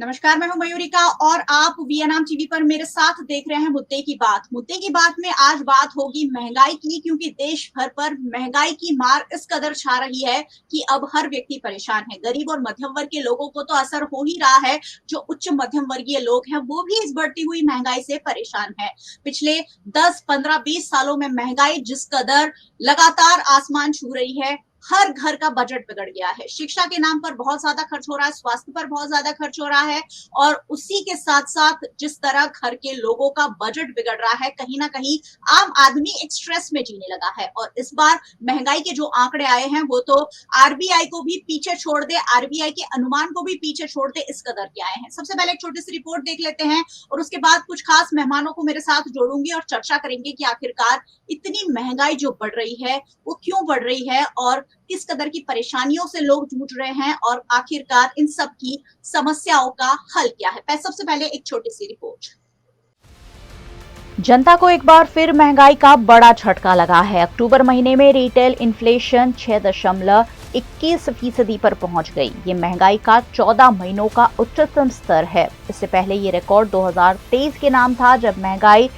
नमस्कार, मैं हूं मयूरिका और आप वीएनआम टीवी पर मेरे साथ देख रहे हैं मुद्दे की बात। मुद्दे की बात में आज बात होगी महंगाई की, क्योंकि देश भर पर महंगाई की मार इस कदर छा रही है कि अब हर व्यक्ति परेशान है। गरीब और मध्यम वर्ग के लोगों को तो असर हो ही रहा है, जो उच्च मध्यम वर्गीय लोग हैं वो भी इस बढ़ती हुई महंगाई से परेशान है। पिछले 10, 15, 20 सालों में महंगाई जिस कदर लगातार आसमान छू रही है, हर घर का बजट बिगड़ गया है। शिक्षा के नाम पर बहुत ज्यादा खर्च हो रहा है, स्वास्थ्य पर बहुत ज्यादा खर्च हो रहा है और उसी के साथ साथ जिस तरह घर के लोगों का बजट बिगड़ रहा है, कहीं ना कहीं आम आदमी एक स्ट्रेस में जीने लगा है। और इस बार महंगाई के जो आंकड़े आए हैं वो तो आरबीआई को भी पीछे छोड़ दे, आरबीआई के अनुमान को भी पीछे छोड़ दे, इस कदर के आए हैं। सबसे पहले एक छोटी सी रिपोर्ट देख लेते हैं और उसके बाद कुछ खास मेहमानों को मेरे साथ जोड़ूंगी और चर्चा करेंगे कि आखिरकार इतनी महंगाई जो बढ़ रही है वो क्यों बढ़ रही है और किस कदर की परेशानियों से लोग जूझ रहे हैं और आखिरकार इन सब की समस्याओं का हल क्या है। सबसे पहले एक छोटी सी रिपोर्ट। जनता को एक बार फिर महंगाई का बड़ा झटका लगा है। अक्टूबर महीने में रिटेल इन्फ्लेशन 6.21% पर पहुंच गई। ये महंगाई का 14 महीनों का उच्चतम स्तर है। इससे पहले ये रिकॉर्ड 2023 के नाम था, जब महंगाई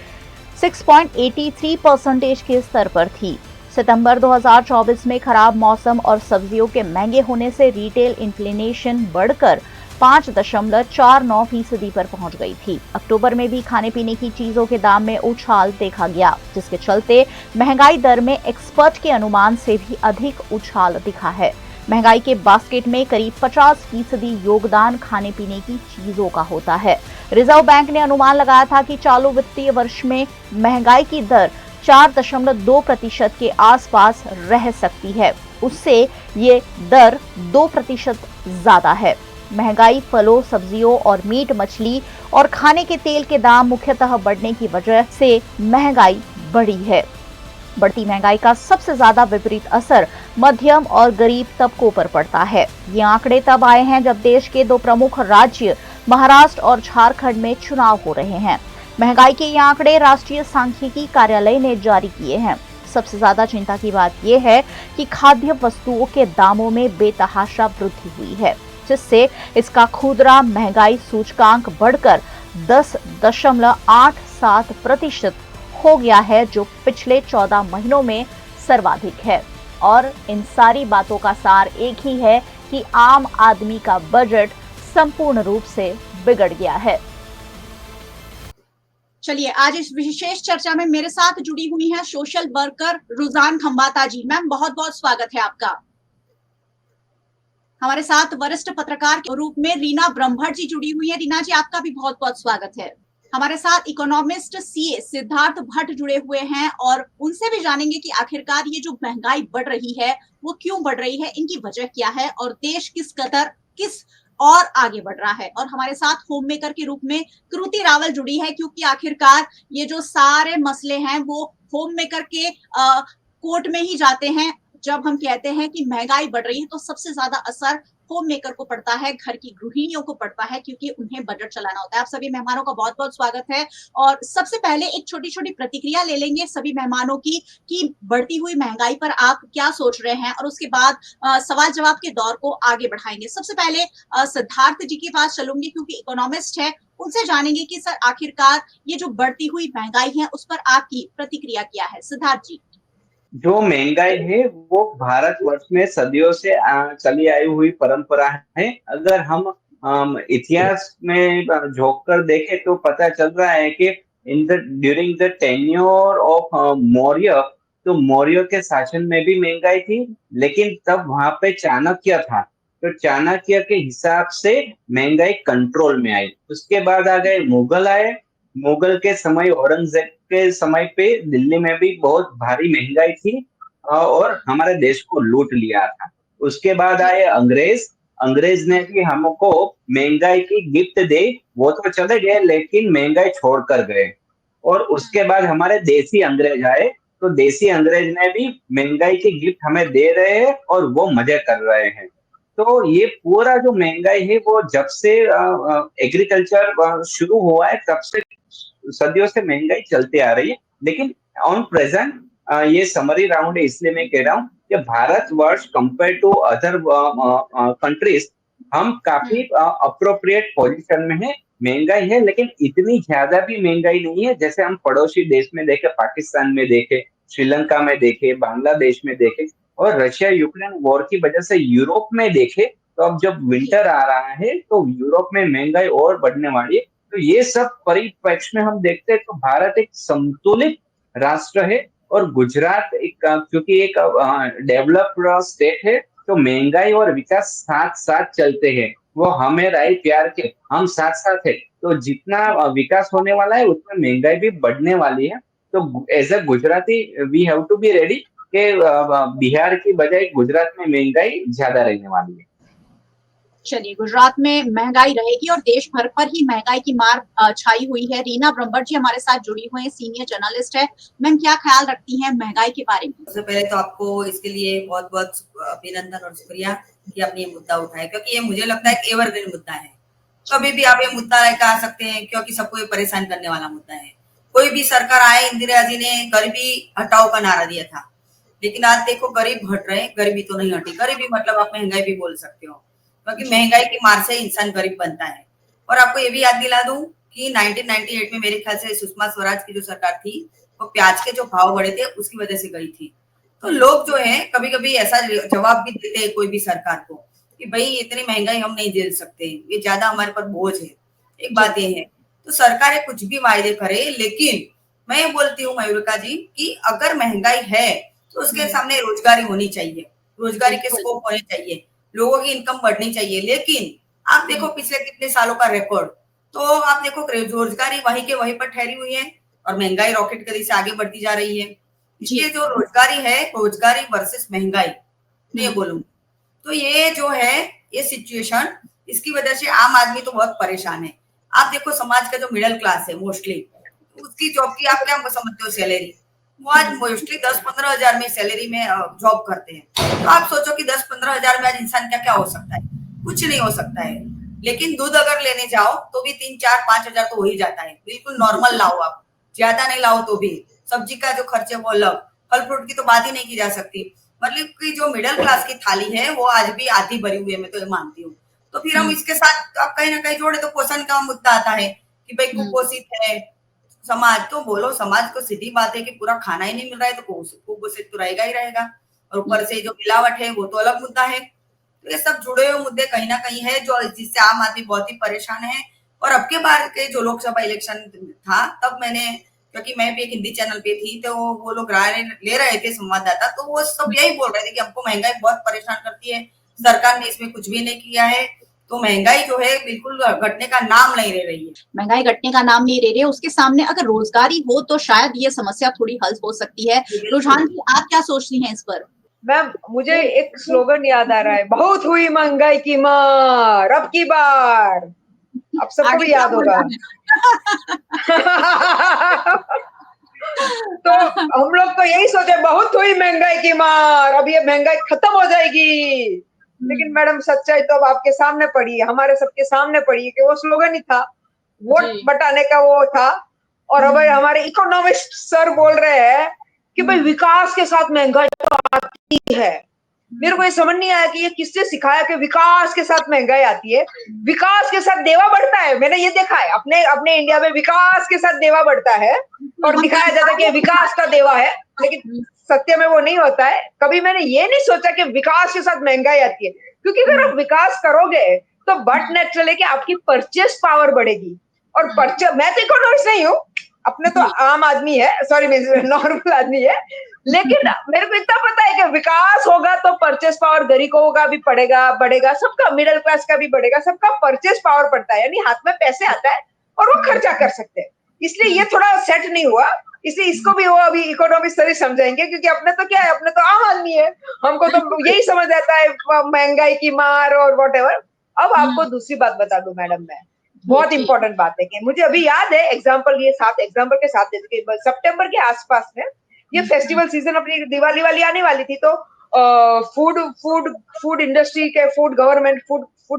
6.83% के स्तर पर थी। सितंबर 2024 में खराब मौसम और सब्जियों के महंगे होने से रिटेल इन्फ्लेशन बढ़कर 5.49% पर पहुंच गई थी। अक्टूबर में भी खाने पीने की चीजों के दाम में उछाल देखा गया, जिसके चलते महंगाई दर में एक्सपर्ट के अनुमान से भी अधिक उछाल दिखा है। महंगाई के बास्केट में करीब 50% योगदान खाने पीने की चीजों का होता है। रिजर्व बैंक ने अनुमान लगाया था कि चालू वित्तीय वर्ष में महंगाई की दर 4.2% के आसपास रह सकती है। उससे ये दर 2% ज्यादा है। महंगाई फलों, सब्जियों और मीट, मछली और खाने के तेल के दाम मुख्यतः बढ़ने की वजह से महंगाई बढ़ी है। बढ़ती महंगाई का सबसे ज्यादा विपरीत असर मध्यम और गरीब तबकों पर पड़ता है। ये आंकड़े तब आए हैं जब देश के दो प्रमुख राज्य महाराष्ट्र और झारखंड में चुनाव हो रहे हैं। महंगाई के ये आंकड़े राष्ट्रीय सांख्यिकी कार्यालय ने जारी किए हैं। सबसे ज्यादा चिंता की बात यह है कि खाद्य वस्तुओं के दामों में बेतहाशा वृद्धि हुई है, जिससे इसका खुदरा महंगाई सूचकांक बढ़कर 10.87% हो गया है, जो पिछले 14 महीनों में सर्वाधिक है। और इन सारी बातों का सार एक ही है कि आम आदमी का बजट संपूर्ण रूप से बिगड़ गया है। चलिए, आज इस विशेष चर्चा में मेरे साथ जुड़ी हुई है सोशल वर्कर रुझान खंबाता जी। मैम, बहुत बहुत स्वागत है आपका। हमारे साथ वरिष्ठ पत्रकार के रूप में रीना ब्रह्मभट्ट जी जुड़ी हुई है। रीना जी, आपका भी बहुत बहुत स्वागत है। हमारे साथ इकोनॉमिस्ट सीए सिद्धार्थ भट्ट जुड़े हुए हैं और उनसे भी जानेंगे कि आखिरकार ये जो महंगाई बढ़ रही है वो क्यों बढ़ रही है, इनकी वजह क्या है और देश किस कदर किस और आगे बढ़ रहा है। और हमारे साथ होम मेकर के रूप में कृति रावल जुड़ी है, क्योंकि आखिरकार ये जो सारे मसले हैं वो होम मेकर के कोर्ट में ही जाते हैं। जब हम कहते हैं कि महंगाई बढ़ रही है तो सबसे ज्यादा असर होम मेकर को पड़ता है, घर की गृहिणियों को पड़ता है, क्योंकि उन्हें बजट चलाना होता है। आप सभी मेहमानों का बहुत बहुत स्वागत है और सबसे पहले एक छोटी छोटी प्रतिक्रिया ले लेंगे सभी मेहमानों की कि बढ़ती हुई महंगाई पर आप क्या सोच रहे हैं, और उसके बाद सवाल जवाब के दौर को आगे बढ़ाएंगे। सबसे पहले सिद्धार्थ जी के पास चलूंगी, क्योंकि इकोनॉमिस्ट है, उनसे जानेंगे कि सर आखिरकार ये जो बढ़ती हुई महंगाई है उस पर आपकी प्रतिक्रिया क्या है। सिद्धार्थ जी। जो महंगाई है वो भारतवर्ष में सदियों से चली आई हुई परंपरा है। अगर हम इतिहास में झोंक कर देखें तो पता चल रहा है कि during the tenure of Maurya, तो मौर्य के शासन में भी महंगाई थी, लेकिन तब वहां पे चाणक्य था, तो चाणक्य के हिसाब से महंगाई कंट्रोल में आई। उसके बाद आ गए मुगल आए। मुगल के समय, औरंगजेब के समय पे दिल्ली में भी बहुत भारी महंगाई थी और हमारे देश को लूट लिया था। उसके बाद आए अंग्रेज। अंग्रेज ने भी हमको महंगाई की गिफ्ट दी, वो तो चले गए लेकिन महंगाई छोड़कर गए। और उसके बाद हमारे देसी अंग्रेज आए, तो देसी अंग्रेज ने भी महंगाई की गिफ्ट हमें दे रहे हैं और वो मजे कर रहे हैं। तो ये पूरा जो महंगाई है वो जब से एग्रीकल्चर शुरू हुआ है तब से सदियों से महंगाई चलती आ रही है। लेकिन ऑन प्रेजेंट ये समरी राउंड है, इसलिए मैं कह रहा हूँ कि Bharatvarsh compare to other countries हम काफी अप्रोप्रिएट पोजीशन में है। महंगाई है लेकिन इतनी ज्यादा भी महंगाई नहीं है जैसे हम पड़ोसी देश में देखे, पाकिस्तान में देखे, श्रीलंका में देखे, बांग्लादेश में देखे, और रशिया यूक्रेन वॉर की वजह से यूरोप में देखे। तो अब जब जी विंटर आ रहा है तो यूरोप में महंगाई और बढ़ने वाली है। तो ये सब परिप्रेक्ष्य में हम देखते हैं तो भारत एक संतुलित राष्ट्र है, और गुजरात एक क्योंकि एक डेवलप्ड स्टेट है, तो महंगाई और विकास साथ साथ चलते हैं। वो हमें राय प्यार के हम साथ साथ है, तो जितना विकास होने वाला है उतना महंगाई भी बढ़ने वाली है। तो as a Gujarati we have to be ready कि बिहार की बजाय गुजरात में महंगाई ज्यादा रहने वाली है। चलिए, गुजरात में महंगाई रहेगी और देश भर पर ही महंगाई की मार छाई हुई है। रीना ब्रह्मभट्ट जी हमारे साथ जुड़ी हुई हैं, सीनियर जर्नलिस्ट है। मैम, क्या ख्याल रखती हैं महंगाई के बारे में? सबसे पहले तो आपको इसके लिए बहुत बहुत अभिनंदन और शुक्रिया कि आपने ये मुद्दा उठाया, क्योंकि ये मुझे लगता है कि एवरग्रीन मुद्दा है। कभी भी आप ये मुद्दा लेकर आ सकते हैं, क्योंकि सबको ये परेशान करने वाला मुद्दा है। कोई भी सरकार आए, इंदिरा जी ने गरीबी हटाओ का नारा दिया था, लेकिन आज देखो गरीब हट रहे, गरीबी तो नहीं हटी। गरीबी मतलब आप महंगाई भी बोल सकते हो, क्योंकि महंगाई की मार से इंसान गरीब बनता है। और आपको ये भी याद दिला दूं कि 1998 में मेरे ख्याल से सुषमा स्वराज की जो सरकार थी, वो प्याज के जो भाव बढ़े थे उसकी वजह से गई थी। तो लोग जो है कभी कभी ऐसा जवाब भी देते हैं कोई भी सरकार को कि भाई इतनी महंगाई हम नहीं झेल सकते, ये ज्यादा हमारे पर बोझ है। एक बात ये है, तो सरकारें कुछ भी वायदे करे, लेकिन मैं ये बोलती हूँ मयूरिका जी कि अगर महंगाई है तो उसके सामने रोजगारी होनी चाहिए, रोजगारी के स्कोप होने चाहिए, लोगों की इनकम बढ़नी चाहिए। लेकिन आप देखो पिछले कितने सालों का रिकॉर्ड, तो आप देखो रोजगारी वहीं के वहीं पर ठहरी हुई है और महंगाई रॉकेट गति से आगे बढ़ती जा रही है। इसलिए जो रोजगारी है, रोजगारी वर्सेस महंगाई, मैं ये बोलूंगी, तो ये जो है ये सिचुएशन, इसकी वजह से आम आदमी तो बहुत परेशान है। आप देखो समाज का जो मिडिल क्लास है मोस्टली, उसकी जॉब की आप क्या समझते हो सैलरी, वो आज मोस्टली 10-15 हजार में सैलरी में जॉब करते हैं। तो आप सोचो कि 10-15 हजार में आज इंसान क्या क्या हो सकता है, कुछ नहीं हो सकता है। लेकिन दूध अगर लेने जाओ तो भी 3-4-5 हजार तो हो ही जाता है, बिल्कुल नॉर्मल लाओ आप, ज्यादा नहीं लाओ तो भी। सब्जी का जो खर्चे वो अलग, फल फ्रूट की तो बात ही नहीं की जा सकती। मतलब कि जो मिडिल क्लास की थाली है वो आज भी आधी भरी हुई है, मैं तो ये मानती हूँ। तो फिर हम इसके साथ आप कहीं ना कहीं जोड़े तो पोषण का मुद्दा आता है कि भाई कुपोषित है समाज, तो बोलो समाज को सीधी बात है कि पूरा खाना ही नहीं मिल रहा है तो कुपोषित तो रहेगा ही रहेगा। और ऊपर से जो मिलावट है वो तो अलग मुद्दा है। तो ये सब जुड़े हुए मुद्दे कहीं ना कहीं है जो जिससे आम आदमी बहुत ही परेशान है। और अब के बार के जो लोकसभा इलेक्शन था तब मैंने, क्योंकि मैं भी एक हिंदी चैनल पे थी, तो वो लोग राय ले रहे थे संवाददाता, तो वो सब यही बोल रहे थे कि हमको महंगाई बहुत परेशान करती है, सरकार ने इसमें कुछ भी नहीं किया है। तो महंगाई जो है बिल्कुल घटने का नाम नहीं ले रही है। महंगाई घटने का नाम नहीं ले रही है, उसके सामने अगर रोजगारी हो तो शायद ये समस्या थोड़ी हल हो सकती है। रुझान जी, आप क्या सोचती हैं इस पर? मैम, मुझे एक स्लोगन याद आ रहा है, बहुत हुई महंगाई की मार अब की बार। आप सबको भी याद होगा। तो हम लोग तो यही सोचे बहुत हुई महंगाई की मार, अब ये महंगाई खत्म हो जाएगी। लेकिन मैडम सच्चाई तो अब आपके सामने पड़ी है, हमारे सबके सामने पड़ी है कि वो स्लोगन ही था, वोट बटाने का वो था। और अब हमारे इकोनॉमिस्ट सर बोल रहे हैं कि भाई विकास के साथ महंगाई तो आती है। मेरे को ये समझ नहीं आया कि ये किसने सिखाया कि विकास के साथ महंगाई आती है। विकास के साथ देवा बढ़ता है, मैंने ये देखा है अपने अपने इंडिया में, विकास के साथ देवा बढ़ता है और दिखाया जाता है कि विकास का देवा है, लेकिन सत्य में वो नहीं होता है। कभी मैंने ये नहीं सोचा कि विकास के साथ महंगाई आती है, क्योंकि अगर आप विकास करोगे तो बट नेचुरल है कि आपकी परचेस पावर बढ़ेगी। और मैं तो इकोनॉमिस्ट नहीं हूँ, अपने तो आम आदमी है, सॉरी नॉर्मल आदमी है, लेकिन मेरे को इतना पता है कि विकास होगा तो परचेस पावर गरीबों का भी बढ़ेगा, सबका, मिडिल क्लास का भी बढ़ेगा, सबका परचेस पावर बढ़ता है, यानी हाथ में पैसे आता है और वो खर्चा कर सकते हैं। इसलिए ये थोड़ा सेट नहीं हुआ, इसलिए इसको भी वो अभी इकोनॉमिक्स सही समझाएंगे, क्योंकि अपने तो क्या है, अपने तो आम आदमी है, हमको तो यही समझ आता है महंगाई की मार और व्हाटएवर। अब आपको दूसरी बात बता दूं मैडम, मैं बहुत इंपॉर्टेंट बात है कि मुझे अभी याद है, एग्जाम्पल के साथ दे, सितंबर के आसपास में ये फेस्टिवल सीजन, अपनी दिवाली वाली आने वाली थी, तो फूड इंडस्ट्री के फूड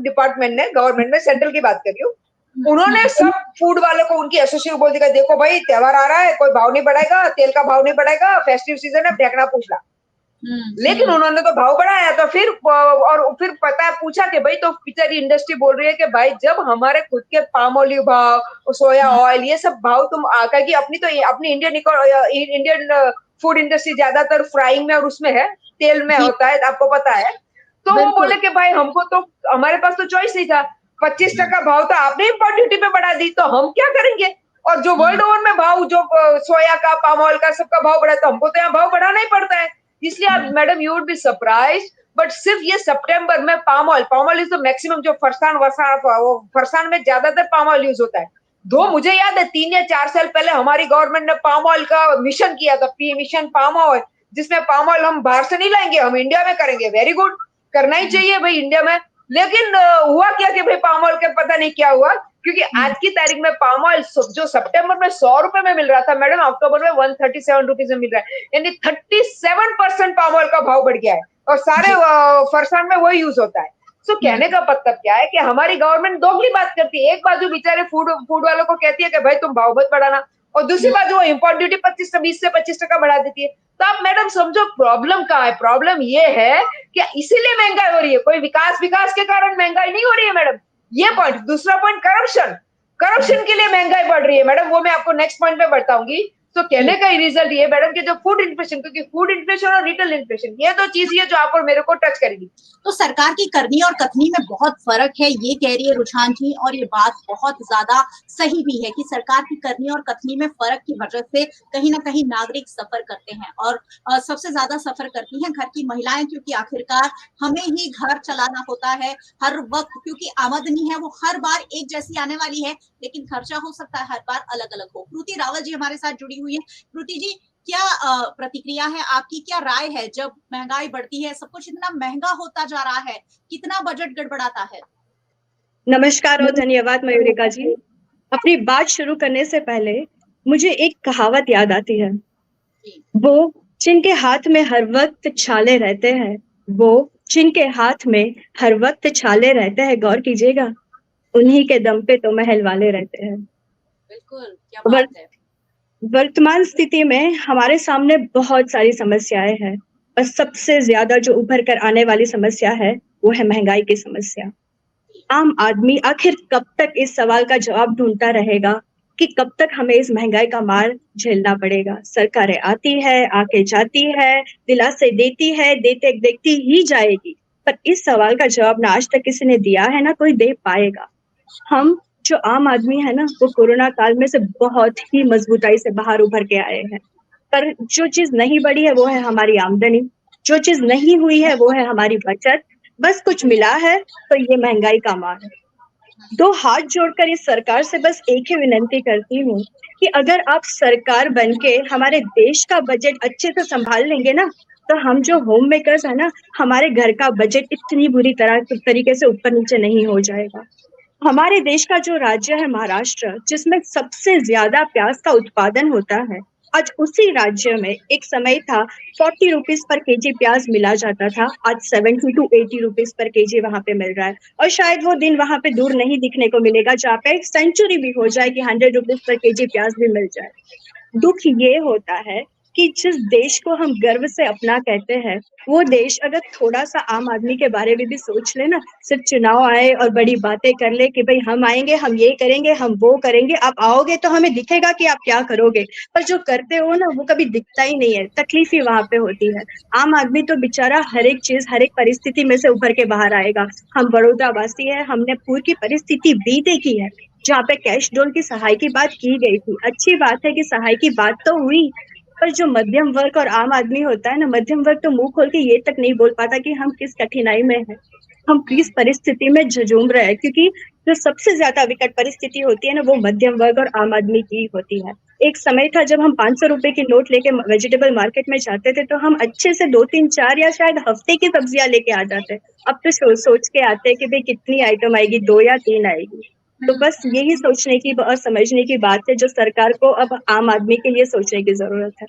डिपार्टमेंट ने, गवर्नमेंट में, सेंट्रल की बात कर रही हूँ, उन्होंने सब फूड वालों को, उनकी एसोसिएशन बोल दिया, देखो भाई त्योहार आ रहा है, कोई भाव नहीं बढ़ाएगा, तेल का भाव नहीं बढ़ाएगा, फेस्टिव सीजन है, फेंकना पूछना। लेकिन उन्होंने तो भाव बढ़ाया। तो फिर और फिर पता पूछा कि भाई तो बेचारी इंडस्ट्री बोल रही है कि भाई जब हमारे खुद के पाम ऑयल भाव, सोया ऑयल, ये सब भाव तुम आकर की अपनी इंडियन फूड इंडस्ट्री ज्यादातर फ्राइंग में और उसमें है, तेल में होता है, आपको पता है। तो वो बोले कि भाई हमको तो, हमारे पास तो चॉइस नहीं था, 25% भाव तो आपने इम्पोर्ट ड्यूटी पे बढ़ा दी, तो हम क्या करेंगे। और जो वर्ल्ड ओवर में भाव, जो सोया का, पाम ऑयल का, सबका भाव बढ़ा, तो हमको तो यहाँ भाव बढ़ाना ही पड़ता है। इसलिए आप madam, you would be surprise, but सिर्फ ये सितंबर में palm oil is the maximum, जो फरसान में ज्यादातर पाम ऑयल यूज होता है। मुझे याद है 3 या 4 साल पहले हमारी गवर्नमेंट ने पाम ऑयल का मिशन किया था, मिशन पाम ऑयल, जिसमें पाम ऑयल हम बाहर से नहीं लाएंगे, हम इंडिया में करेंगे। वेरी गुड, करना ही चाहिए भाई इंडिया में। लेकिन हुआ क्या कि भाई पाम ऑयल का पता नहीं क्या हुआ, क्योंकि आज की तारीख में पाम ऑयल जो सितंबर में 100 रुपए में मिल रहा था मैडम, अक्टूबर में 137 रुपीज में मिल रहा है, यानी 37% पाम ऑयल का भाव बढ़ गया है। और सारे फरसान में वही यूज होता है। तो कहने का मतलब क्या है कि हमारी गवर्नमेंट दोगली बात करती है। एक बाजू बेचारे फूड वालों को कहती है कि भाई तुम भाव मत बढ़ाना, और दूसरी बाजू वो इम्पोर्ट ड्यूटी 20 से 25% बढ़ा देती है। तो आप मैडम समझो प्रॉब्लम कहाँ है। प्रॉब्लम ये है कि इसीलिए महंगाई हो रही है, कोई विकास के कारण महंगाई नहीं हो रही है मैडम। ये पॉइंट। दूसरा पॉइंट, करप्शन के लिए महंगाई बढ़ रही है मैडम, वो मैं आपको नेक्स्ट पॉइंट में बताऊंगी। तो कहने का ही रिजल्ट ये मैडम कि जो फूड इन्फ्लेशन, क्योंकि फूड इन्फ्लेशन और रिटेल इन्फ्लेशन, ये दो चीज है जो आप और मेरे को टच करेगी। तो सरकार की करनी और कथनी में बहुत फर्क है, ये कह रही है रुझान जी, और ये बात बहुत ज्यादा सही भी है कि सरकार की करनी और कथनी में फर्क की वजह से कहीं ना कहीं नागरिक सफर करते हैं, और सबसे ज्यादा सफर करती हैं घर की महिलाएं, क्योंकि आखिरकार हमें ही घर चलाना होता है हर वक्त, क्योंकि आमदनी है वो हर बार एक जैसी आने वाली है, लेकिन खर्चा हो सकता है हर बार अलग अलग हो। कृति रावल जी हमारे साथ जुड़ी हुई है। कृति जी, क्या प्रतिक्रिया है आपकी, क्या राय है, जब महंगाई बढ़ती है, सब कुछ इतना महंगा होता जा रहा है, कितना बजट गड़बड़ाता है? नमस्कार और धन्यवाद मयूरिका जी। अपनी बात शुरू करने से पहले मुझे एक कहावत याद आती है, वो जिनके हाथ में हर वक्त छाले रहते हैं, वो जिनके हाथ में हर वक्त छाले रहते हैं, गौर कीजिएगा, उन्हीं के दम पे तो महल वाले रहते हैं। बिल्कुल, क्या बात है। वर्तमान स्थिति में हमारे सामने बहुत सारी समस्याएं हैं, और सबसे ज्यादा जो उभर कर आने वाली समस्या है वो है महंगाई की समस्या। आम आदमी आखिर कब तक इस सवाल का जवाब ढूंढता रहेगा कि कब तक हमें इस महंगाई का मार झेलना पड़ेगा। सरकारें आती है, आके जाती है, दिलासे देती है, देखती ही जाएगी, पर इस सवाल का जवाब ना आज तक किसी ने दिया है, ना कोई दे पाएगा। हम जो आम आदमी है ना, वो कोरोना काल में से बहुत ही मजबूताई से बाहर उभर के आए हैं, पर जो चीज नहीं बढ़ी है वो है हमारी आमदनी, जो चीज नहीं हुई है वो है हमारी बचत। बस कुछ मिला है तो ये महंगाई का मार है। दो हाथ जोड़कर इस सरकार से बस एक ही विनती करती हूँ कि अगर आप सरकार बनके हमारे देश का बजट अच्छे से संभाल लेंगे ना, तो हम जो होम मेकर्स है ना, हमारे घर का बजट इतनी बुरी तरीके से ऊपर नीचे नहीं हो जाएगा। हमारे देश का जो राज्य है महाराष्ट्र, जिसमें सबसे ज्यादा प्याज का उत्पादन होता है, आज उसी राज्य में एक समय था 40 रुपीज पर केजी प्याज मिला जाता था, आज 70 to 80 रुपीज पर केजी वहां पे मिल रहा है। और शायद वो दिन वहां पे दूर नहीं दिखने को मिलेगा जहाँ पे सेंचुरी भी हो जाए कि 100 रुपीज पर केजी प्याज भी मिल जाए। दुख ये होता है कि जिस देश को हम गर्व से अपना कहते हैं, वो देश अगर थोड़ा सा आम आदमी के बारे में भी सोच ले ना, सिर्फ चुनाव आए और बड़ी बातें कर ले कि भाई हम आएंगे, हम ये करेंगे, हम वो करेंगे, आप आओगे तो हमें दिखेगा कि आप क्या करोगे, पर जो करते हो ना वो कभी दिखता ही नहीं है। तकलीफ ही वहां पे होती है। आम आदमी तो बेचारा हर एक चीज, हर एक परिस्थिति में से उभर के बाहर आएगा। हम बड़ौदा वासी है, हमने पूरी की परिस्थिति भी देखी है, जहाँ पे कैश डोल की सहाय की बात की गई थी। अच्छी बात है कि सहाय की बात तो हुई, पर जो मध्यम वर्ग और आम आदमी होता है ना, मध्यम वर्ग तो मुंह खोल के ये तक नहीं बोल पाता कि हम किस कठिनाई में हैं, हम किस परिस्थिति में झूम रहे हैं, क्योंकि जो सबसे ज्यादा विकट परिस्थिति होती है ना, वो मध्यम वर्ग और आम आदमी की होती है। एक समय था जब हम 500 रुपए की नोट लेके वेजिटेबल मार्केट में जाते थे, तो हम अच्छे से 2, 3, 4 या शायद हफ्ते की सब्जियां लेके आ जाते। अब तो सोच के आते हैं कि भाई कितनी आइटम आएगी, 2 या 3 आएगी। तो बस यही सोचने की और समझने की बात है जो सरकार को अब आम आदमी के लिए सोचने की जरूरत है।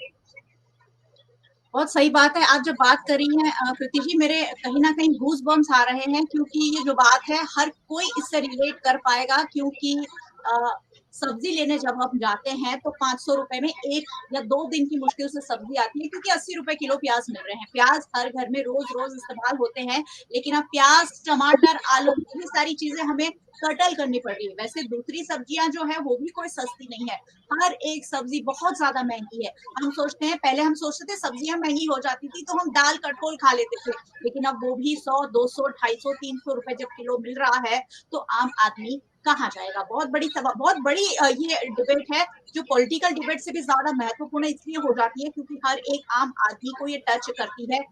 बहुत सही बात है। आप जब बात कर रही हैं कृति जी, मेरे कहीं ना कहीं गूज बम्स आ रहे हैं, क्योंकि ये जो बात है हर कोई इससे रिलेट कर पाएगा, क्योंकि सब्जी लेने जब हम जाते हैं तो 500 रुपए में 1 या 2 दिन की मुश्किल से सब्जी आती है, क्योंकि 80 रुपए किलो प्याज मिल रहे हैं। प्याज हर घर में रोज-रोज इस्तेमाल होते हैं, लेकिन अब प्याज, टमाटर, आलू ये सारी चीजें हमें कटल करनी पड़ रही है। वैसे दूसरी सब्जियां जो है वो भी कोई सस्ती नहीं है। हर एक सब्जी बहुत ज्यादा महंगी है। हम सोचते हैं, पहले हम सोचते थे सब्जियां महंगी हो जाती थी तो हम दाल कटोल खा लेते थे, लेकिन अब वो भी 100, 200, 250, 300 रुपए जब किलो मिल रहा है तो आम आदमी कहाँ जाएगा। बहुत बड़ी ये डिबेट है, जो पॉलिटिकल डिबेट से भी ज्यादा महत्वपूर्ण इसलिए हो जाती है क्योंकि हर एक आम आदमी को ये टच करती है।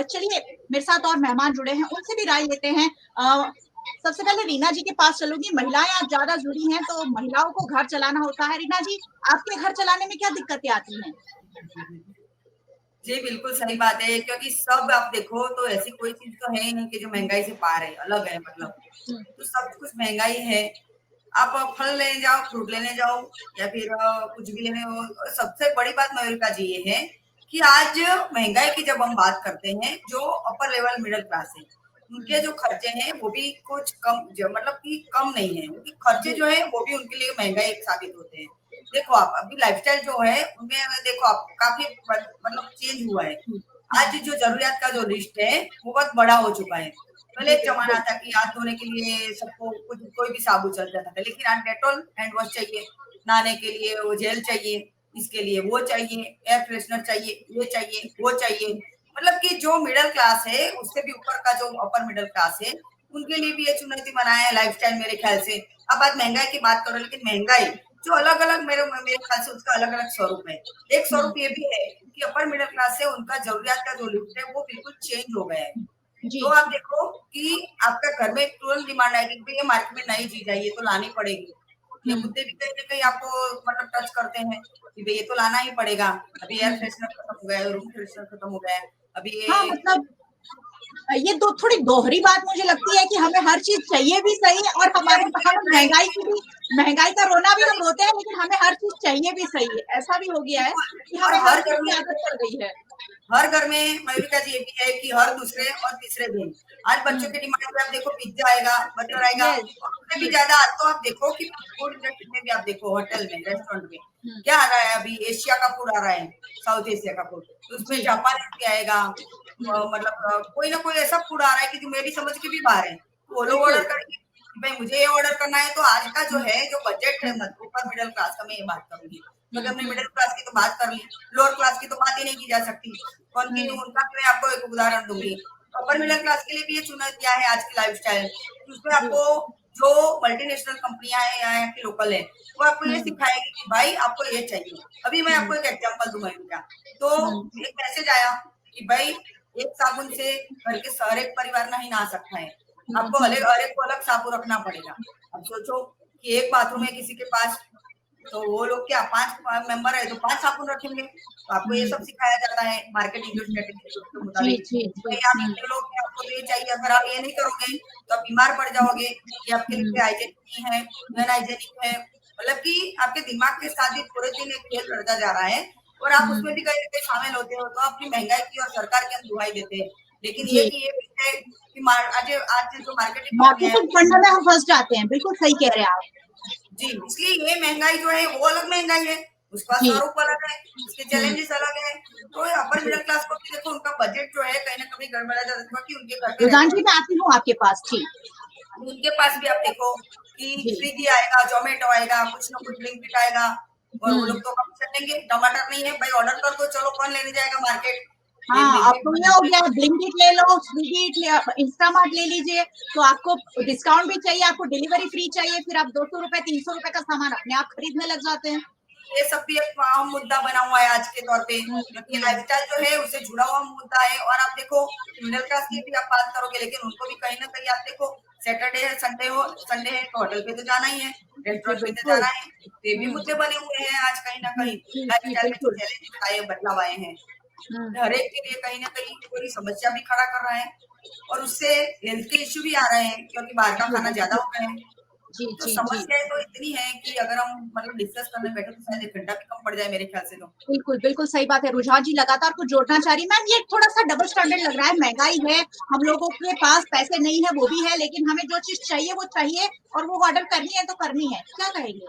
चलिए, मेरे साथ और मेहमान जुड़े हैं, उनसे भी राय लेते हैं। सबसे पहले रीना जी के पास चलूंगी। महिलाएं आज ज्यादा जुड़ी हैं, तो महिलाओं को घर चलाना होता है। रीना जी, आपके घर चलाने में क्या दिक्कतें आती हैं? जी बिल्कुल सही बात है, क्योंकि सब आप देखो तो ऐसी कोई चीज तो है ही नहीं कि जो महंगाई से पार है, अलग है मतलब। तो सब कुछ महंगाई है। आप फल लेने जाओ, फ्रूट लेने जाओ, या फिर कुछ भी लेने हो। सबसे बड़ी बात मयूरिका जी ये है कि आज महंगाई की जब हम बात करते हैं, जो अपर लेवल मिडिल क्लास है उनके जो खर्चे हैं वो भी कुछ कम, मतलब कि कम नहीं है। उनके खर्चे जो है वो भी उनके लिए महंगाई साबित होते हैं। देखो आप अभी लाइफस्टाइल जो है उनमें देखो आप काफी मतलब चेंज हुआ है। आज जो जरूरियात का जो लिस्ट है वो बहुत बड़ा हो चुका है। पहले एक जमाना था कि हाथ धोने के लिए सबको कुछ कोई भी साबुन चल जाता था, लेकिन आज डेटॉल हैंड वॉश चाहिए, नहाने के लिए वो जेल चाहिए, इसके लिए वो चाहिए, एयर फ्रेशनर चाहिए, ये चाहिए, वो चाहिए। मतलब कि जो मिडिल क्लास है उससे भी ऊपर का जो अपर मिडिल क्लास है उनके लिए भी ये चुनौती बनाया है लाइफस्टाइल मेरे ख्याल से। अब बात महंगाई की बात करो, लेकिन महंगाई जो अलग अलग मेरे ख्याल से उसका अलग अलग स्वरूप है। एक स्वरूप ये भी है कि अपर मिडिल क्लास है उनका जरूरियात का जो लिस्ट है वो बिल्कुल चेंज हो गया है। तो आप देखो कि आपका घर में तुरंत डिमांड आएगी कि ये मार्केट में नई चीज आई है तो लानी पड़ेगी। ये मुद्दे भी कहीं ना कहीं आपको मतलब टच करते हैं कि भाई ये तो लाना ही पड़ेगा। अभी एयर फ्रेशनर खत्म हो गया है, रूम फ्रेशनर खत्म हो गया है, अभी ये हाँ, मतलब ये दो थोड़ी दोहरी बात मुझे लगती है कि हमें हर चीज चाहिए भी सही और हमारे हम महंगाई का रोना भी हम रोते हैं, लेकिन हमें हर चीज चाहिए भी सही है। ऐसा भी हो गया है कि और हमें हर हर चीज घर की में आदत पड़ गई है। हर घर में मयूरिका जी ये भी है कि हर दूसरे और तीसरे दिन आज बच्चों की डिमांड पे आप देखो पिज्जा आएगा, बर्गर आएगा। यस, और उससे भी ज्यादा आज तो आप देखो कि फूड इंडस्ट्री में भी आप देखो, होटल में, रेस्टोरेंट में क्या आ रहा है। अभी एशिया का फूड आ रहा है, साउथ एशिया का फूड, तो उसमें जी, जापान भी आएगा। मतलब कोई ना कोई ऐसा फूड आ रहा है कि जो मेरी समझ के भी बाहर है, तो वो लोग बिल्कुल। ऑर्डर करेंगे कि भाई मुझे ये ऑर्डर करना है। तो आज का जो है जो बजट है ऊपर मिडिल क्लास का, मैं ये बात करूंगी क्योंकि हमने मिडिल क्लास की तो बात कर ली, लोअर क्लास की तो बात ही नहीं की जा सकती। उनकी उनका मैं आपको एक उदाहरण दूंगी। अपर मिडिल क्लास के लिए भी ये चुनौतियां है आज की लाइफस्टाइल, उसमें आपको जो मल्टीनेशनल कंपनियां हैं या फिर लोकल है वो आपको ये सिखाएगी कि भाई आपको ये चाहिए। अभी मैं आपको एक एग्जांपल दूंगा इनका। तो एक मैसेज आया कि भाई एक साबुन से घर के हर एक परिवार नहीं नहा सकता है, आपको हर एक को अलग साबुन रखना पड़ेगा। अब सोचो कि एक बाथरूम है किसी के पास, तो वो लोग क्या 5 मेंबर है तो 5 साबुन रखेंगे। तो आपको ये सब सिखाया जाता है मार्केटिंग जो स्ट्रेटेजी के जी, मुताबिक। जी, भाई जी। आप इतने लोग हैं, आपको तो ये चाहिए, अगर आप ये नहीं करोगे तो आप बीमार पड़ जाओगे, ये आपके लिए हाइजेनिक नहीं है, नॉन हाइजेनिक है। मतलब कि आपके दिमाग के साथ ही पूरे दिन एक खेल लड़ता जा रहा है और आप उसमें भी कहीं ना कहीं शामिल होते हो। तो अपनी महंगाई की और सरकार की हम दुहाई देते हैं, लेकिन ये जी, कि ये भी है कि आज जो मार्केटिंग कंपनियां मार्केटिंग फंडा में हम फंस जाते हैं। बिल्कुल सही कह रहे हैं आप। जी, इसलिए ये महंगाई जो है वो अलग महंगाई है, उसका जी, स्वरूप अलग है, उसके चैलेंजेस अलग है। तो अपर मिडिल क्लास को भी देखो उनका बजट जो है कहीं ना कहीं गड़बड़ा जाता है क्योंकि उनके घर पे रुझान जी, रेस्टोरेंट, मैं आती हूँ आपके पास। जी, उनके पास भी आप देखो कि जी, स्विगी आएगा, जोमेटो आएगा, कुछ ना कुछ ब्लिंकिट आएगा और वो लोग तो कमीशन लेंगे। टमाटर नहीं है भाई, ऑर्डर कर दो, चलो कौन लेने जाएगा मार्केट। ये हाँ, अब ब्लिंकिट तो ये हो गया, ब्लिंकिट ले लो, स्विगी, इंस्टामार्ट ले लीजिए, तो आपको डिस्काउंट भी चाहिए, आपको डिलीवरी फ्री चाहिए, फिर आप 200 रुपए 300 रुपए का सामान अपने आप खरीदने लग जाते हैं। ये सब भी एक अहम मुद्दा बना हुआ है आज के दौर पे, क्योंकि लाइफस्टाइल जो है उससे जुड़ा हुआ मुद्दा है। और आप देखो मिडिल क्लास की भी आप बात करोगे, लेकिन उनको भी कहीं ना कहीं आप देखो सैटरडे है, संडे है तो होटल पे तो जाना ही है, जी, रेस्टोरेंट पे तो बिल्कुल। जाना है। तो ये भी मुद्दे बने हुए हैं आज कहीं ना कहीं जी, जी, लाइफस्टाइल में जो बिल्कुल। चैलेंजेस आए, बदलाव आए हैं, हर एक के लिए कहीं ना कहीं कोई समस्या भी खड़ा कर रहा है। और उससे हेल्थ के इश्यू भी आ रहे हैं क्योंकि बाहर का जी, खाना ज्यादा हो गए हैं। जी, तो जी, जी। समस्याएं तो इतनी है कि अगर हम मतलब डिस्कस करने बैठे तो शायद 1 घंटा भी कम पड़ जाए मेरे ख्याल से तो। बिल्कुल, बिल्कुल सही बात है। रुझान जी लगातार कुछ जोड़ना चाह रही हैं। मैम, ये थोड़ा-सा डबल स्टैंडर्ड लग रहा है। महँगाई है, हम लोगों के पास पैसे नहीं है, वो भी है, लेकिन हमें जो चीज़ चाहिए वो चाहिए और वो ऑर्डर करनी है तो करनी है। क्या कहेंगे?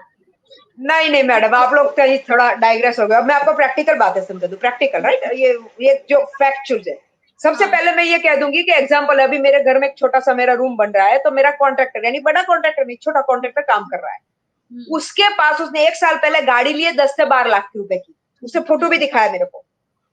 नहीं नहीं मैडम, आप लोग कहीं थोड़ा डाइग्रेस हो गए। अब मैं आपको प्रैक्टिकल बातें समझा दूं, प्रैक्टिकल राइट, ये जो फैक्चुअल्स है। सबसे हाँ। पहले मैं ये कह दूंगी कि एग्जांपल, अभी मेरे घर में एक छोटा सा मेरा रूम बन रहा है, तो मेरा कॉन्ट्रैक्टर, यानी बड़ा कॉन्ट्रैक्टर नहीं, छोटा कॉन्ट्रैक्टर काम कर रहा है। उसके पास उसने 1 साल पहले गाड़ी ली है 10 से 12 लाख रुपए की, उसने फोटो भी दिखाया मेरे को।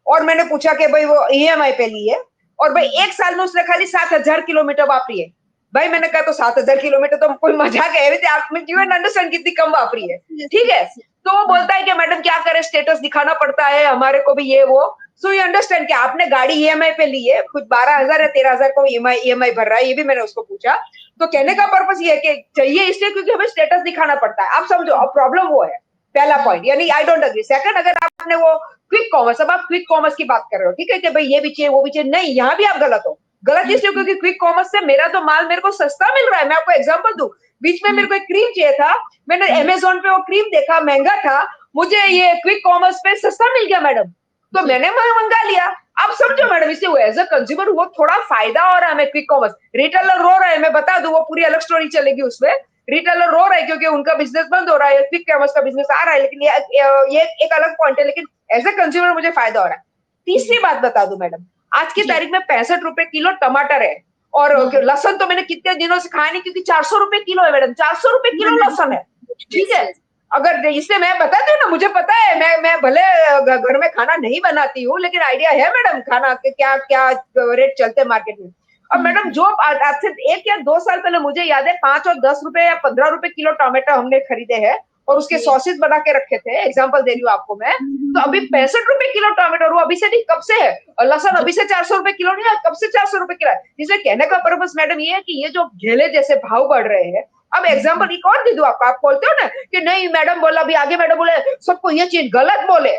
और मैंने पूछा कि भाई वो ईएमआई पे ली है, और भाई 1 साल में उसने खाली 7,000 किलोमीटर वापरी है। भाई मैंने कहा तो 7,000 किलोमीटर तो कोई मजाक है, आप यू अंडरस्टैंड कितनी कम वापरी है, ठीक है। तो वो बोलता है कि मैडम क्या करे, स्टेटस दिखाना पड़ता है हमारे को भी ये वो। सो यू अंडरस्टैंड कि आपने गाड़ी ईएमआई पे ली है, कुछ 12,000 या 13,000 को ईएमआई भर रहा है, ये भी मैंने उसको पूछा। तो कहने का पर्पस ये है कि चाहिए इसलिए क्योंकि हमें स्टेटस दिखाना पड़ता है। आप समझो, अब प्रॉब्लम वो है, पहला पॉइंट, यानी आई डोंट अग्री। सेकंड, अगर आपने वो क्विक कॉमर्स, अब आप क्विक कॉमर्स की बात कर रहे हो, ठीक है कि भाई ये भी चाहिए वो भी चाहिए, नहीं, यहाँ भी आप गलत हो। गलत इसलिए क्योंकि क्विक कॉमर्स से मेरा तो माल मेरे को सस्ता मिल रहा है। मैं आपको एग्जांपल दूं, बीच में मेरे को एक क्रीम चाहिए था, मैंने अमेजोन पे वो क्रीम देखा, महंगा था, मुझे ये क्विक कॉमर्स पे सस्ता मिल गया मैडम, तो मैंने मंगा लिया। आप समझो मैडम, इससे एज अ कंज्यूमर वो थोड़ा फायदा हो रहा है हमें। क्विक कॉमर्स, रिटेलर रो रहा है, मैं बता दूं, वो पूरी अलग स्टोरी चलेगी उसमें। रिटेलर रो रहा है क्योंकि उनका बिजनेस बंद हो रहा है, क्विक कॉमर्स का बिजनेस आ रहा है, लेकिन ये एक अलग पॉइंट है, लेकिन एज अ कंज्यूमर मुझे फायदा हो रहा है। तीसरी बात बता दूं मैडम, आज की तारीख में 65 रुपए किलो टमाटर है, और लहसन तो मैंने कितने दिनों से खाया नहीं, क्योंकि 400 रुपए किलो है मैडम, 400 रुपए किलो लहसन है, ठीक है। अगर इससे मैं बताती हूँ ना, मुझे पता है, मैं भले घर में खाना नहीं बनाती हूँ, लेकिन आइडिया है मैडम खाना के क्या क्या रेट चलते हैं मार्केट में। और मैडम जो आज से 1 या 2 साल पहले मुझे याद है 5 और 10 रुपए या 15 रुपए किलो टमाटर हमने खरीदे हैं, और उसके सॉसेज बना के रखे थे, एग्जाम्पल दे रही हूँ आपको मैं। तो अभी 65 रुपए किलो टमाटर, वो अभी से नहीं, कब से है। और लहसन अभी से 400 रुपए किलो नहीं है, कब से 400 रुपए किलो है। जिससे कहने का पर्पस मैडम ये है कि ये जो घेले जैसे भाव बढ़ रहे हैं। अब एग्जाम्पल एक और दे दूं आपको, आप बोलते हो ना कि नहीं मैडम बोला, अभी आगे मैडम बोले सबको ये चीज गलत बोले,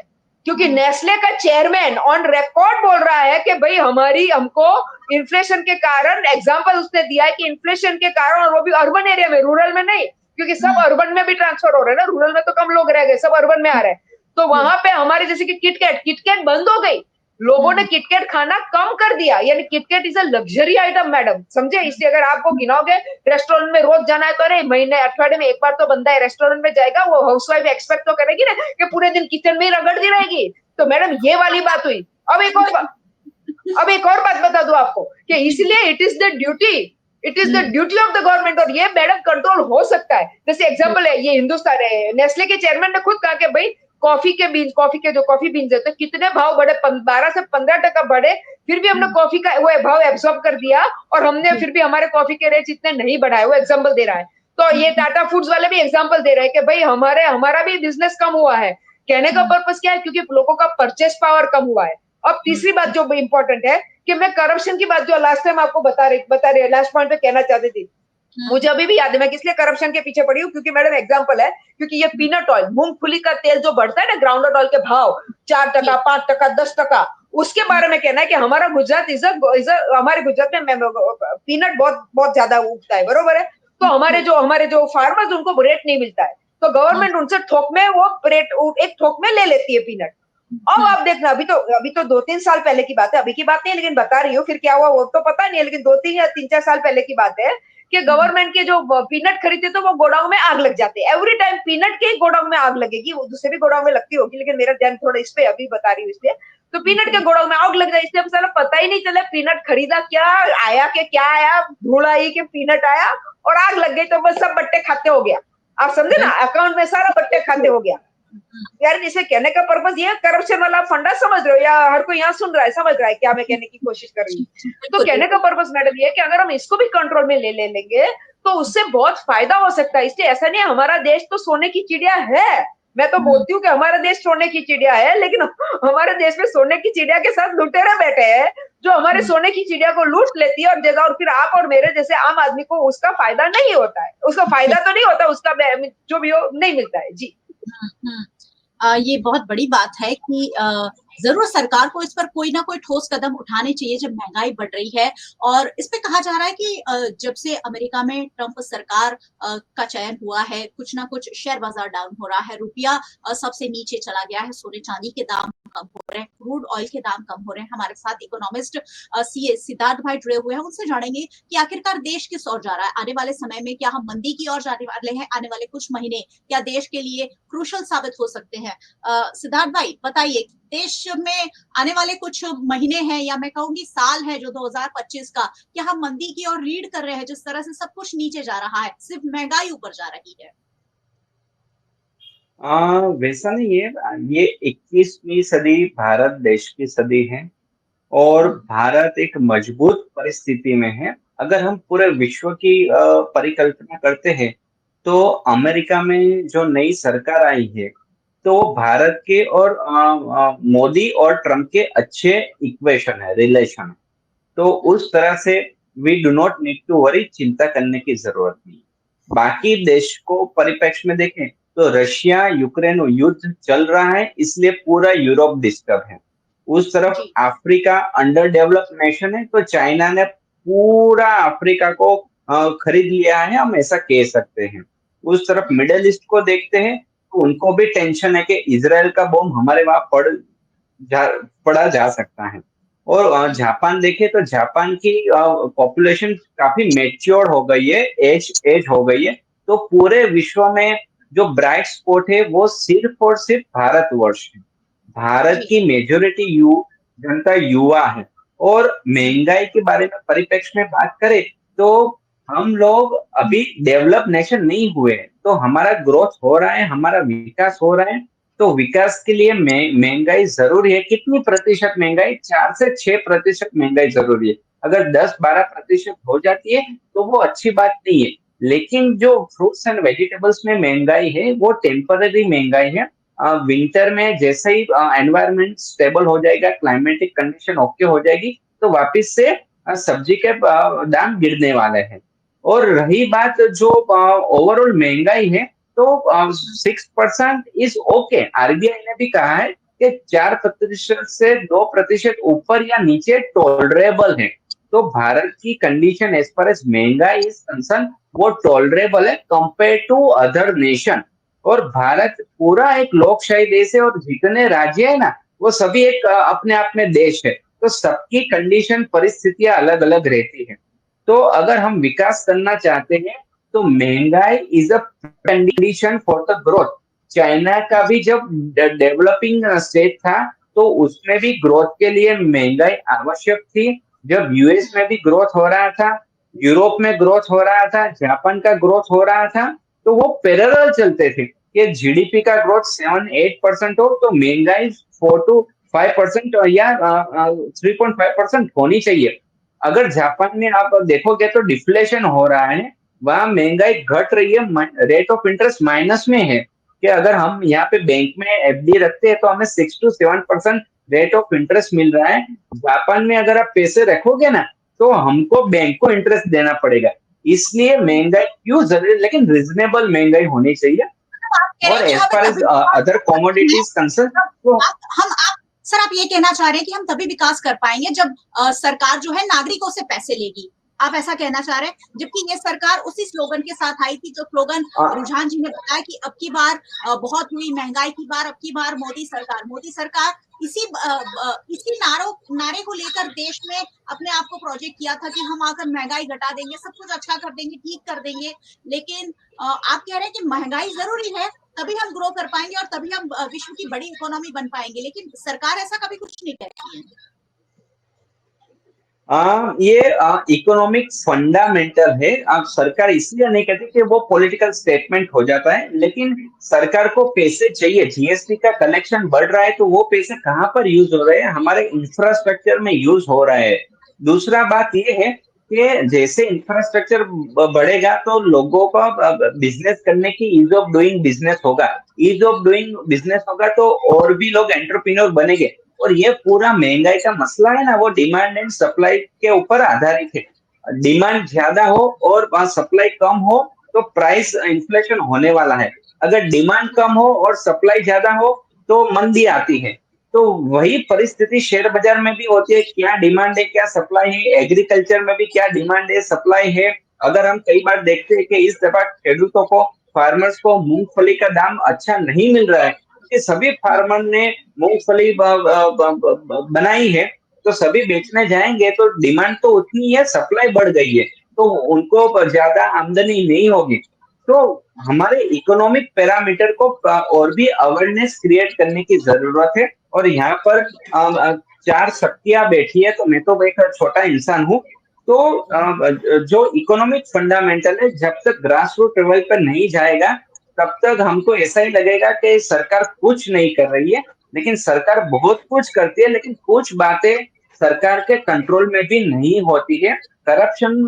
क्योंकि नेस्ले का चेयरमैन ऑन रिकॉर्ड बोल रहा है कि भाई हमको इन्फ्लेशन के कारण, एग्जाम्पल उसने दिया है कि इन्फ्लेशन के कारण, और वो भी अर्बन एरिया में, रूरल में नहीं, क्योंकि सब अर्बन में भी ट्रांसफर हो रहे हैं ना, रूरल में तो कम लोग रह गए, सब अर्बन में आ रहे हैं। तो वहां पे हमारे जैसे कि किटकैट बंद हो गई, लोगों ने किटकैट खाना कम कर दिया, यानी KitKat is a luxury item madam, समझे। इसलिए अगर आपको गिनोगे, रेस्टोरेंट में रोज जाना है तो अरे महीने अठवाडिये में एक बार तो बंदा है रेस्टोरेंट में जाएगा, वो हाउसवाइफ एक्सपेक्ट तो करेगी ना कि पूरे दिन किचन में ही रगड़ती रहेगी। तो मैडम ये वाली बात हुई। अब एक और बात बता दूं आपको कि इसलिए it is the duty of the government, और ये मैडम कंट्रोल हो सकता है। जैसे एग्जांपल है, ये हिंदुस्तान है, नेस्ले के चेयरमैन ने खुद कहा कि भाई कॉफी के जो कॉफी बीन्स है तो कितने भाव बढ़े, 12 से 15% बढ़े, फिर भी हमने कॉफी का वो भाव एब्सॉर्ब कर दिया, और हमने फिर भी हमारे कॉफी के रेट इतने नहीं बढ़ाए। वो एग्जांपल दे रहा है। तो ये टाटा फूड्स वाले भी एग्जांपल दे रहे हैं कि भाई हमारा भी बिजनेस कम हुआ है। कहने का पर्पस क्या है, क्योंकि लोगों का परचेस पावर कम हुआ है। अब तीसरी बात जो इंपॉर्टेंट है कि मैं करप्शन की बात जो लास्ट टाइम आपको बता रही लास्ट पॉइंट पे कहना चाहती थी, मुझे अभी भी याद है मैं किस लिए करप्शन के पीछे पड़ी हूँ, क्योंकि मैडम एग्जांपल है, क्योंकि ये पीनट ऑयल, मूंगफली का तेल जो बढ़ता है ना, ग्राउंडनट ऑयल के भाव 4%, 5%, 10%, उसके बारे में कहना है कि हमारा गुजरात हमारे गुजरात में पीनट बहुत बहुत ज्यादा उगता है, बरोबर है। तो हमारे जो फार्मर्स, उनको रेट नहीं मिलता है, तो गवर्नमेंट उनसे थोक में वो रेट एक थोक में ले लेती है पीनट। अब आप देखना, अभी तो 2-3 साल पहले की बात है, अभी की बात नहीं, लेकिन बता रही हूँ, फिर क्या हुआ वो तो पता नहीं है, लेकिन 2-3 या 3-4 साल पहले की बात है कि गवर्नमेंट के जो पीनट खरीदते तो वो गोडाउन में आग लग जाते। एवरी टाइम पीनट के गोडाउन में आग लगेगी, वो दूसरे भी गोडाउन में लगती होगी, लेकिन मेरा ध्यान थोड़ा इस पे अभी बता रही हूँ इसलिए। तो पीनट के गोडाउन में आग लग जाए, इसलिए साला पता ही नहीं चला पीनट खरीदा क्या आया, के क्या आया, धूल आई के पीनट आया और आग लग गई, तो बस सब बट्टे खाते हो गया। आप समझे ना, अकाउंट में सारा बट्टे खाते हो गया। यार इसे कहने का पर्पस ये करप्शन वाला फंडा समझ रहे हो, या हर कोई यहाँ सुन रहा है समझ रहा है क्या मैं कहने की कोशिश कर रही हूँ। तो कहने का पर्पस मैडम ये है कि अगर हम इसको भी कंट्रोल में ले लेंगे तो उससे बहुत फायदा हो सकता है। इसलिए ऐसा नहीं है, हमारा देश तो सोने की चिड़िया है, मैं तो बोलती हूँ कि हमारा देश सोने की चिड़िया है, लेकिन हमारे देश में सोने की चिड़िया के साथ लुटेरे बैठे हैं जो हमारे सोने की चिड़िया को लूट लेती है, और फिर आप और मेरे जैसे आम आदमी को उसका फायदा नहीं होता है, उसका फायदा तो नहीं होता, उसका जो भी हो नहीं मिलता है जी। ये बहुत बड़ी बात है कि जरूर सरकार को इस पर कोई ना कोई ठोस कदम उठाने चाहिए जब महंगाई बढ़ रही है। और इस पे कहा जा रहा है कि जब से अमेरिका में ट्रंप सरकार का चयन हुआ है, कुछ ना कुछ शेयर बाजार डाउन हो रहा है, रुपया सबसे नीचे चला गया है, सोने चांदी के दाम कम हो रहे हैं, क्रूड ऑयल के दाम कम हो रहे हैं। हमारे साथ इकोनॉमिस्ट सीए सिद्धार्थ भाई जुड़े हुए हैं, उनसे जानेंगे कि आखिरकार देश किस ओर जा रहा है। आने वाले समय में क्या हम मंदी की ओर जाने वाले हैं? आने वाले कुछ महीने क्या देश के लिए क्रूशल साबित हो सकते हैं? सिद्धार्थ भाई बताइए, देश में आने वाले कुछ महीने हैं या मैं कहूंगी साल है जो 2025 का, क्या हम मंदी की ओर लीड कर रहे हैं? जिस तरह से सब कुछ नीचे जा रहा है, सिर्फ महंगाई ऊपर जा रही है। वैसा नहीं है। ये 21वीं सदी भारत देश की सदी है और भारत एक मजबूत परिस्थिति में है। अगर हम पूरे विश्व की परिकल्पना करते हैं तो अमेरिका में जो नई सरकार आई है तो भारत के और मोदी और ट्रम्प के अच्छे इक्वेशन है, रिलेशन है। तो उस तरह से we do not need to worry, चिंता करने की जरूरत नहीं। बाकी देश को परिप्रेक्ष्य में देखें तो रशिया यूक्रेन युद्ध चल रहा है, इसलिए पूरा यूरोप डिस्टर्ब है। उस तरफ अफ्रीका अंडर डेवलप्ड नेशन है, तो चाइना ने पूरा अफ्रीका को खरीद लिया है, हम ऐसा कह सकते हैं। उस तरफ मिडिल ईस्ट को देखते हैं तो उनको भी टेंशन है कि इजराइल का बॉम्ब हमारे वहां पड़ा जा सकता है। और जापान देखे तो जापान की पॉपुलेशन काफी मैच्योर हो गई है, एज हो गई है। तो पूरे विश्व में जो ब्राइट स्पॉट है वो सिर्फ और सिर्फ भारतवर्ष है। भारत की मेजोरिटी जनता युवा है। और महंगाई के बारे में परिप्रेक्ष्य में बात करें तो हम लोग अभी डेवलप नेशन नहीं हुए, तो हमारा ग्रोथ हो रहा है, हमारा विकास हो रहा है। तो विकास के लिए महंगाई जरूरी है। कितनी प्रतिशत महंगाई? 4 से 6% महंगाई जरूरी है। अगर 10-12% हो जाती है तो वो अच्छी बात नहीं है। लेकिन जो फ्रूट्स एंड वेजिटेबल्स में महंगाई है वो टेम्पररी महंगाई है। विंटर में जैसे ही एनवायरनमेंट स्टेबल हो जाएगा, क्लाइमेटिक कंडीशन ओके हो जाएगी, तो वापस से सब्जी के दाम गिरने वाले हैं। और रही बात जो ओवरऑल महंगाई है तो 6% इज ओके। आरबीआई ने भी कहा है कि 4% से 2% ऊपर या नीचे टॉलरेबल है। तो भारत की कंडीशन एज फार एज महंगाई इज कंसर्न वो टॉलरेबल है कंपेयर टू अदर नेशन। और भारत पूरा एक लोकशाही देश है और जितने राज्य है ना वो सभी एक अपने आप में देश है। तो सबकी कंडीशन परिस्थितियां अलग अलग रहती है। तो अगर हम विकास करना चाहते हैं तो महंगाई is a condition for the growth. China का भी जब डेवलपिंग स्टेट था तो उसमें भी ग्रोथ के लिए महंगाई आवश्यक थी। जब यूएस में भी ग्रोथ हो रहा था, यूरोप में ग्रोथ हो रहा था, जापान का ग्रोथ हो रहा था, तो वो पैरेलल चलते थे कि जीडीपी का ग्रोथ 7-8% हो तो महंगाई 4-5% या 3.5% होनी चाहिए। अगर जापान में आप देखोगे तो डिफ्लेशन हो रहा है, वहां महंगाई घट रही है, रेट ऑफ इंटरेस्ट माइनस में है। कि अगर हम यहाँ पे बैंक में एफडी रखते हैं तो हमें 6-7% रेट ऑफ इंटरेस्ट मिल रहा है। जापान में अगर आप पैसे रखोगे ना तो हमको बैंक को इंटरेस्ट देना पड़ेगा। इसलिए महंगाई क्यों जरूरी, लेकिन रिजनेबल महंगाई होनी चाहिए। आप कह रहे और हैं कि एज हमें फार एज तभी अदर कमोडिटीज कंसर्न तो सर आप ये कहना चाह रहे हैं कि हम तभी विकास कर पाएंगे जब सरकार जो है नागरिकों से पैसे लेगी, आप ऐसा कहना चाह रहे हैं? जबकि ये सरकार उसी स्लोगन के साथ आई थी जो स्लोगन रुझान जी ने बताया कि अब की बार बहुत हुई महंगाई की बार, अब की बार मोदी सरकार इसी नारे को लेकर देश में अपने आप को प्रोजेक्ट किया था कि हम आकर महंगाई घटा देंगे, सब कुछ अच्छा कर देंगे, ठीक कर देंगे। लेकिन आप कह रहे हैं कि महंगाई जरूरी है, तभी हम ग्रो कर पाएंगे और तभी हम विश्व की बड़ी इकोनॉमी बन पाएंगे। लेकिन सरकार ऐसा कभी कुछ नहीं कहती है। ये इकोनॉमिक फंडामेंटल है। अब सरकार इसलिए नहीं कहती कि वो पॉलिटिकल स्टेटमेंट हो जाता है, लेकिन सरकार को पैसे चाहिए। जीएसटी का कलेक्शन बढ़ रहा है तो वो पैसे कहाँ पर यूज हो रहे हैं? हमारे इंफ्रास्ट्रक्चर में यूज हो रहा है। दूसरा बात ये है कि जैसे इंफ्रास्ट्रक्चर बढ़ेगा तो लोगों का बिजनेस करने की ईज ऑफ डूइंग बिजनेस होगा। ईज ऑफ डूइंग बिजनेस होगा तो और भी लोग एंटरप्रेन्योर बनेंगे। और ये पूरा महंगाई का मसला है ना वो डिमांड एंड सप्लाई के ऊपर आधारित है। डिमांड ज्यादा हो और सप्लाई कम हो तो प्राइस इन्फ्लेशन होने वाला है। अगर डिमांड कम हो और सप्लाई ज्यादा हो तो मंदी आती है। तो वही परिस्थिति शेयर बाजार में भी होती है, क्या डिमांड है क्या सप्लाई है। एग्रीकल्चर में भी क्या डिमांड है सप्लाई है। अगर हम कई बार देखते हैं कि इस दफा खेडूतों को, फार्मर्स को मूंगफली का दाम अच्छा नहीं मिल रहा है, क्योंकि सभी फार्मर ने मूंगफली बनाई है, तो सभी बेचने जाएंगे तो डिमांड तो उतनी है, सप्लाई बढ़ गई है, तो उनको ज्यादा आमदनी नहीं होगी। तो हमारे इकोनॉमिक पैरामीटर को और भी अवेयरनेस क्रिएट करने की जरूरत है। और यहाँ पर 4 शक्तियां बैठी है, तो मैं तो एक छोटा इंसान हूँ। तो जो इकोनॉमिक फंडामेंटल है, जब तक ग्रास रूट लेवल पर नहीं जाएगा, तब तक हमको ऐसा ही लगेगा कि सरकार कुछ नहीं कर रही है। लेकिन सरकार बहुत कुछ करती है, लेकिन कुछ बातें सरकार के कंट्रोल में भी नहीं होती है। करप्शन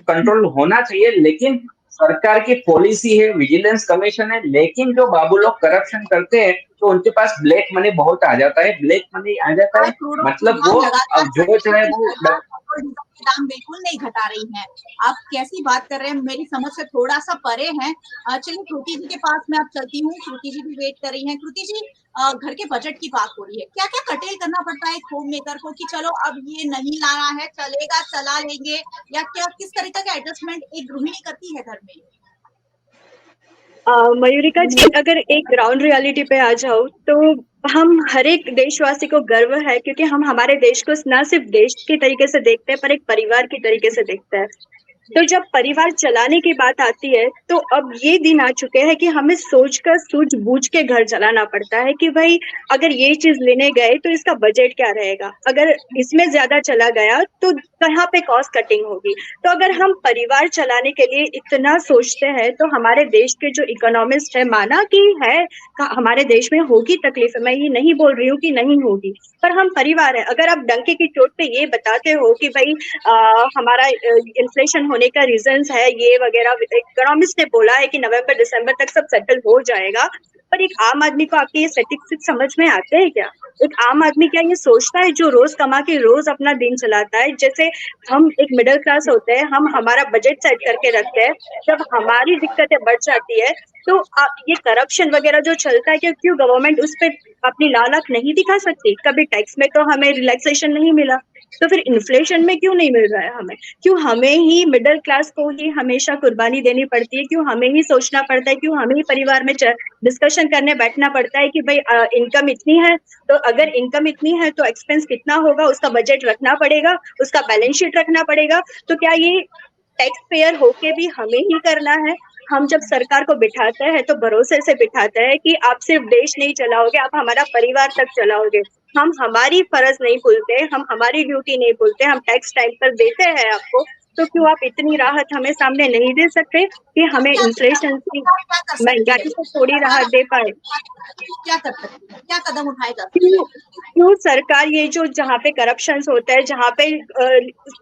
कंट्रोल होना चाहिए, लेकिन सरकार की पॉलिसी है, विजिलेंस कमीशन है, लेकिन जो बाबू लोग करप्शन करते हैं तो उनके पास ब्लैक मनी बहुत आ जाता है। ब्लैक मनी आ जाता है, क्रूड मतलब दाम वो लगातार अब जो चाहे वो सरकार पेट्रोल डीजल के दाम बिल्कुल नहीं घटा रही है। आप कैसी बात कर रहे हैं, मेरी समझ से थोड़ा सा परे हैं। चलिए कृति जी के पास मैं अब चलती हूँ, कृति जी भी वेट कर रही हैं। कृति जी, घर के बजट की बात हो रही है, क्या क्या कर्टेल करना पड़ता है एक होम मेकर को कि चलो अब ये नहीं लाना है, चलेगा चला लेंगे, या क्या किस तरीके का एडजस्टमेंट एक गृहिणी करती है घर में? मयूरिका जी, अगर एक ग्राउंड रियलिटी पे आ जाओ तो हम हर एक देशवासी को गर्व है, क्योंकि हम हमारे देश को न सिर्फ देश के तरीके से देखते हैं पर एक परिवार की तरीके से देखते हैं। तो जब परिवार चलाने की बात आती है तो अब ये दिन आ चुके हैं कि हमें सोचकर सूझ-बूझ के घर चलाना पड़ता है कि भाई अगर ये चीज लेने गए तो इसका बजट क्या रहेगा, अगर इसमें ज्यादा चला गया तो कहाँ पे कॉस्ट कटिंग होगी। तो अगर हम परिवार चलाने के लिए इतना सोचते हैं तो हमारे देश के जो इकोनॉमिस्ट है, माना कि है हमारे देश में होगी तकलीफ, मैं ये नहीं बोल रही हूँ कि नहीं होगी, पर हम परिवार है। अगर आप डंके की चोट पे ये बताते हो कि भाई हमारा इन्फ्लेशन होने का रीजंस है ये वगैरह, इकोनॉमिस्ट ने बोला है कि नवंबर दिसंबर तक सब सेटल हो जाएगा, पर एक आम आदमी को आपके ये स्टैटिस्टिक्स समझ में आते हैं क्या? एक आम आदमी क्या ये सोचता है जो रोज कमा के रोज अपना दिन चलाता है? जैसे हम एक मिडिल क्लास होते हैं, हम हमारा बजट सेट करके रखते हैं, जब हमारी दिक्कतें बढ़ जाती है तो ये करप्शन वगैरह जो चलता है, क्यों गवर्नमेंट उस पर अपनी लाल आंख नहीं दिखा सकती? कभी टैक्स में तो हमें रिलैक्सेशन नहीं मिला, तो फिर इन्फ्लेशन में क्यों नहीं मिल रहा है हमें? क्यों हमें ही मिडिल क्लास को ही हमेशा कुर्बानी देनी पड़ती है? क्यों हमें ही सोचना पड़ता है? क्यों हमें ही परिवार में डिस्कशन करने बैठना पड़ता है कि भाई इनकम इतनी है, तो अगर इनकम इतनी है तो एक्सपेंस कितना होगा, उसका बजट रखना पड़ेगा, उसका बैलेंस शीट रखना पड़ेगा। तो क्या ये टैक्स पेयर होके भी हमें ही करना है? हम जब सरकार को बिठाते हैं तो भरोसे से बिठाते हैं कि आप सिर्फ देश नहीं चलाओगे, आप हमारा परिवार तक चलाओगे। हम हमारी फर्ज नहीं भूलते, हम हमारी ड्यूटी नहीं भूलते, हम टैक्स टाइम पर देते हैं आपको, तो क्यों आप इतनी राहत हमें सामने नहीं दे सकते कि हमें इन्फ्लेशन की महंगाई से थोड़ी राहत दे पाए? क्या कर सकती है, क्या कदम उठाए जा सकते क्यों हैं? क्यों सरकार ये जो जहाँ पे करप्शन होता है, जहाँ पे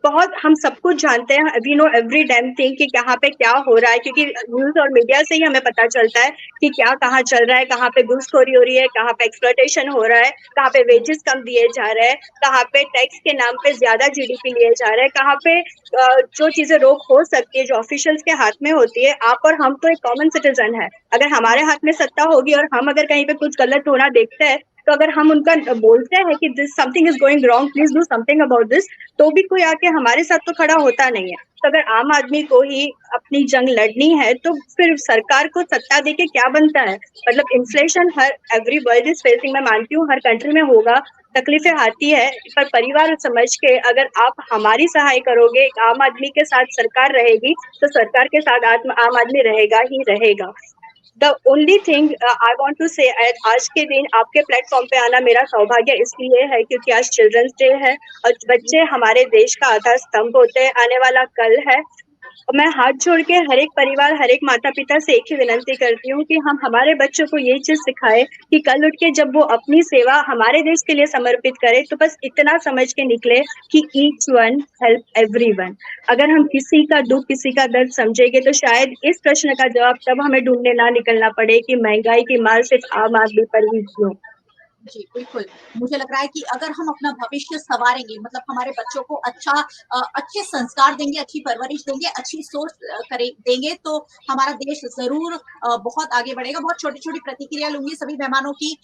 बहुत हम सब कुछ जानते हैं, we know every damn thing कि कहाँ पे क्या हो रहा है, क्योंकि न्यूज और मीडिया से ही हमें पता चलता है कि क्या कहाँ चल रहा है, कहाँ पे घूसखोरी हो रही है, कहाँ पे एक्सप्लॉयटेशन हो रहा है, कहाँ पे वेजेस कम दिए जा रहे हैं, कहाँ पे टैक्स के नाम पे ज्यादा जीडीपी लिए जा रहे हैं, कहाँ पे जो चीजें रोक हो सकती है जो ऑफिशियल्स के हाथ में होती है। आप और हम तो एक कॉमन सिटीजन है, अगर हमारे हाथ में सत्ता होगी और हम अगर कहीं पे कुछ गलत होना देखते हैं तो अगर हम उनका बोलते हैं कि this something is going wrong, please do something about this, तो भी कोई आके हमारे साथ तो खड़ा होता नहीं है। तो अगर आम आदमी को ही अपनी जंग लड़नी है तो फिर सरकार को सत्ता देके क्या बनता है? मतलब inflation her every world is facing, मैं मानती हूँ हर कंट्री में होगा, तकलीफें आती है, पर परिवार समझ के अगर आप हमारी सहाय करोगे, एक आम आदमी के साथ सरकार रहेगी तो सरकार के साथ आम आदमी रहेगा ही रहेगा। The only thing I want to say, आज के दिन आपके प्लेटफॉर्म पे आना मेरा सौभाग्य इसलिए है क्योंकि आज चिल्ड्रंस डे है और बच्चे हमारे देश का आधार स्तंभ होते हैं, आने वाला कल है। मैं हाथ जोड़ के हर एक परिवार, हर एक माता पिता से एक ही विनंती करती हूँ कि हम हमारे बच्चों को ये चीज सिखाए कि कल उठ के जब वो अपनी सेवा हमारे देश के लिए समर्पित करे तो बस इतना समझ के निकले कि ईच वन हेल्प एवरीवन। अगर हम किसी का दुख, किसी का दर्द समझेंगे तो शायद इस प्रश्न का जवाब तब हमें ढूंढने ना निकलना पड़े कि महंगाई की मार सिर्फ आम आदमी पर ही क्यों। जी, बिल्कुल। मुझे लग रहा है कि अगर हम अपना भविष्य सँवारेंगे मतलब हमारे बच्चों को अच्छे संस्कार देंगे, अच्छी परवरिश देंगे, अच्छी सोच देंगे तो हमारा देश ज़रूर बहुत आगे बढ़ेगा। बहुत छोटी-छोटी प्रतिक्रिया लूँगी सभी मेहमानों की।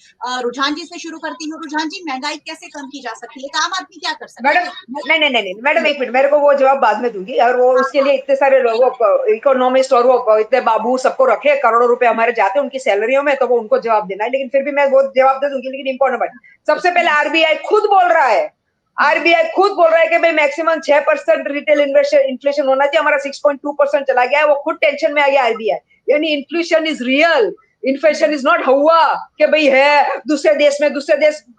रुझान जी से शुरू करती हूँ। रुझान जी, महँगाई कैसे कम की जा सकती है? एक आम आदमी क्या कर सकता मैडम, है? नहीं, मैडम एक मिनट, मेरे को वो जवाब बाद में दूंगी। और वो उसके लिए इतने सारे लोग इकोनॉमिस्ट और वो इतने बाबू सबको रखे, करोड़ों रुपए हमारे जाते हैं उनकी सैलरियों में, तो वो उनको जवाब देना है। लेकिन फिर भी मैं वो जवाब दे दूंगी। लेकिन इंपॉर्टेंट बात, सबसे पहले आरबीआई खुद बोल रहा है, आरबीआई खुद बोल रहा है कि भाई मैक्सिमम 6% रिटेल इन्फ्लेशन होना चाहिए। हमारा 6.2% चला गया है, वो खुद टेंशन में आ गया आरबीआई। यानी inflation is real, inflation is not हुआ कि भाई है दूसरे देश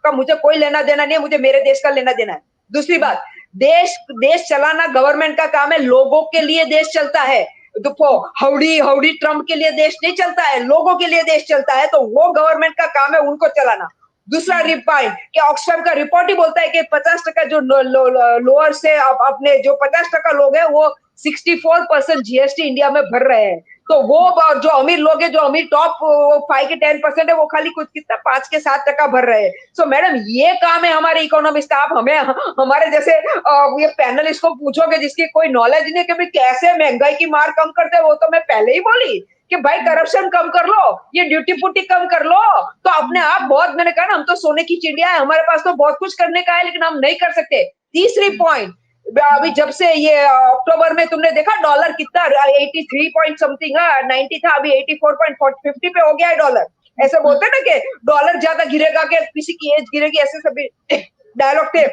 का मुझे कोई लेना देना नहीं है, मुझे मेरे देश का लेना देना है। दूसरी बात, देश चलाना गवर्नमेंट का काम है, लोगों के लिए देश चलता है। तो हाउडी ट्रम्प के लिए देश नहीं चलता है, लोगों के लिए देश चलता है, तो वो गवर्नमेंट का काम है उनको चलाना। दूसरा पॉइंट कि ऑक्सफैम का रिपोर्ट ही बोलता है कि 50% जो लोअर से अपने जो 50% लोग हैं वो 64% जीएसटी इंडिया में भर रहे हैं। तो वो जो अमीर लोग हैं, जो अमीर टॉप 5 के 10% है, वो खाली कुछ कितना 5 के 7% भर रहे हैं। सो मैडम, ये काम है हमारे इकोनॉमिस्ट का। आप हमें हमारे जैसे ये पैनलिस्ट को पूछोगे जिसकी कोई नॉलेज नहीं है कि भाई कैसे महंगाई की मार कम करते हैं, वो तो मैं पहले ही बोली कि भाई करप्शन कम कर लो, ये ड्यूटी पुटी कम कर लो, तो अपने आप बहुत, मैंने कहा ना, हम तो सोने की चिड़िया है, हमारे पास तो बहुत कुछ करने का है, लेकिन हम नहीं कर सकते। तीसरी पॉइंट, अभी जब से ये अक्टूबर में तुमने देखा डॉलर कितना 83 पॉइंट समथिंग 90 था, अभी 84.50 पे हो गया है डॉलर। ऐसे बोलते ना कि डॉलर ज्यादा गिरेगा कि किसी की एज गिरेगी, ऐसे सभी डायलॉग थे।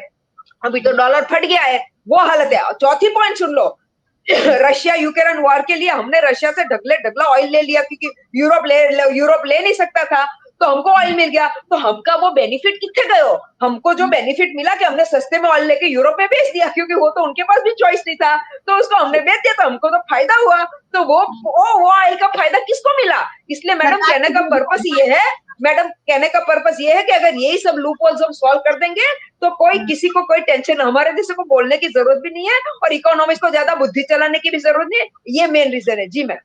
अभी तो डॉलर फट गया है, वो हालत है। चौथी पॉइंट सुन लो, रशिया यूक्रेन वॉर के लिए हमने रशिया से ढगला ऑयल ले लिया, क्योंकि यूरोप ले नहीं सकता था, तो हमको ऑयल मिल गया। तो हमका वो बेनिफिट कितने गए हो? हमको जो बेनिफिट मिला कि हमने सस्ते में ऑयल लेके यूरोप में बेच दिया, क्योंकि वो तो उनके पास भी चॉइस नहीं था, तो उसको हमने बेच दिया, तो हमको तो फायदा हुआ। तो वो ऑयल का फायदा किसको मिला? इसलिए मैडम कहने का पर्पस ये है, कि अगर यही सब लूप होल्स हम सॉल्व कर देंगे तो कोई किसी को कोई टेंशन, हमारे जैसे को बोलने की जरूरत भी नहीं है, और इकोनॉमिक्स को ज्यादा बुद्धि चलाने की भी जरूरत नहीं है। ये मेन रीजन है। जी मैम।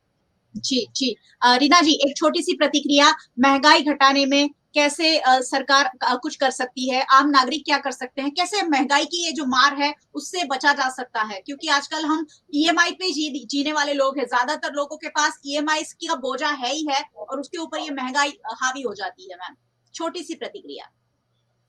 जी। रीना जी, एक छोटी-सी प्रतिक्रिया, महँगाई घटाने में कैसे सरकार कुछ कर सकती है? आम नागरिक क्या कर सकते हैं? कैसे महँगाई की ये जो मार है, उससे बचा जा सकता है? क्योंकि आजकल हम ईएमआई पे जीने वाले लोग हैं। ज़्यादातर लोगों के पास ईएमआईज़ का बोझा है ही है और उसके ऊपर ये महँगाई हावी हो जाती है मैम। छोटी-सी प्रतिक्रिया।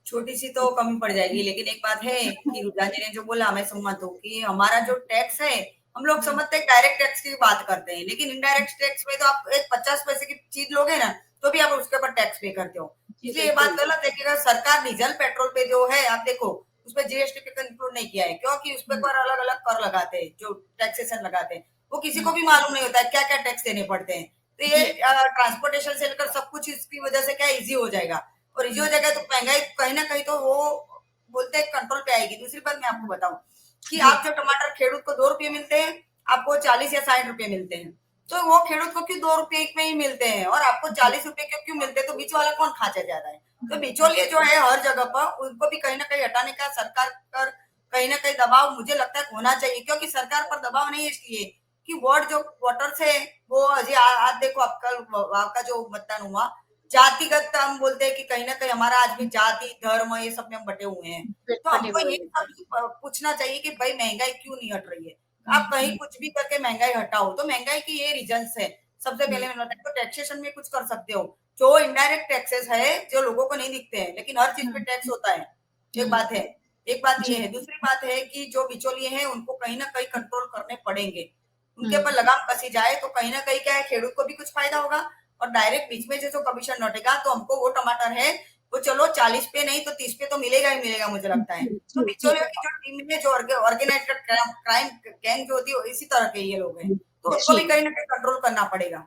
छोटी सी तो कमी पड़ जाएगी, लेकिन एक बात है कि रुद्रा जी ने जो बोला मैं सहमत हूँ कि हमारा जो टैक्स है, हम लोग समझते हैं डायरेक्ट टैक्स की बात करते हैं, लेकिन इनडायरेक्ट टैक्स में तो आप एक 50 पैसे की चीज लोगे ना, तो भी आप उसके ऊपर टैक्स पे करते हो। इसलिए ये बात गलत है कि अगर सरकार डीजल पेट्रोल पे जो है, आप देखो उस पर जीएसटी पे इंक्लूड नहीं किया है, क्योंकि उस पर अलग अलग कर लगाते हैं, जो टैक्सेशन लगाते हैं, वो किसी को भी मालूम नहीं होता है क्या क्या टैक्स देने पड़ते हैं। तो ये ट्रांसपोर्टेशन से लेकर सब कुछ इसकी वजह से क्या इजी हो जाएगा, और इजी हो जाएगा तो महंगाई कहीं ना कहीं तो वो बोलते हैं कंट्रोल पे आएगी। दूसरी बात मैं आपको बताऊं कि आप जो टमाटर खेडूत को 2 रुपये मिलते हैं, आपको 40 या 60 रुपए मिलते हैं, तो वो खेडूत को क्यों 2 रुपये में ही मिलते हैं और आपको 40 रुपए क्यों मिलते हैं? तो बीच वाला कौन खाचा ज्यादा है? तो बिचौलिए जो है हर जगह पर, उनको भी कहीं ना कहीं हटाने का सरकार पर कहीं ना कहीं दबाव मुझे लगता है होना चाहिए, क्योंकि सरकार पर दबाव नहीं है इसलिए कि वोटर्स है वो अजय आज देखो आपका जो मतदान हुआ, जातिगत हम बोलते हैं कि कहीं ना कहीं हमारा आज भी जाति धर्म ये सब में हम बटे हुए हैं। तो हमको ये सब पूछना चाहिए कि भाई महंगाई क्यों नहीं हट रही है? आप कहीं कुछ भी करके महंगाई हटाओ, तो महंगाई की ये रीजंस है। सबसे पहले मैंने बताया तो टैक्सेशन में कुछ कर सकते हो, जो इनडायरेक्ट टैक्सेस है जो लोगों को नहीं दिखते हैं, लेकिन हर चीज पे टैक्स होता है। एक बात है, एक बात ये है। दूसरी बात है कि जो बिचौलिए हैं उनको कहीं ना कहीं कंट्रोल करने पड़ेंगे, उनके ऊपर लगाम कसी जाए तो कहीं ना कहीं क्या है, खेडूत को भी कुछ फायदा होगा, और डायरेक्ट बीच में जो कमीशन लौटेगा तो हमको वो टमाटर है वो चलो 40 पे नहीं तो 30 पे तो मिलेगा ही मिलेगा, मुझे लगता है। तो बिचौलियों की जो टीम में जो ऑर्गेनाइज्ड क्राइम गैंग जो होती है इसी तरह के ये लोग हैं, तो उनको भी कहीं ना कहीं कंट्रोल करना पड़ेगा।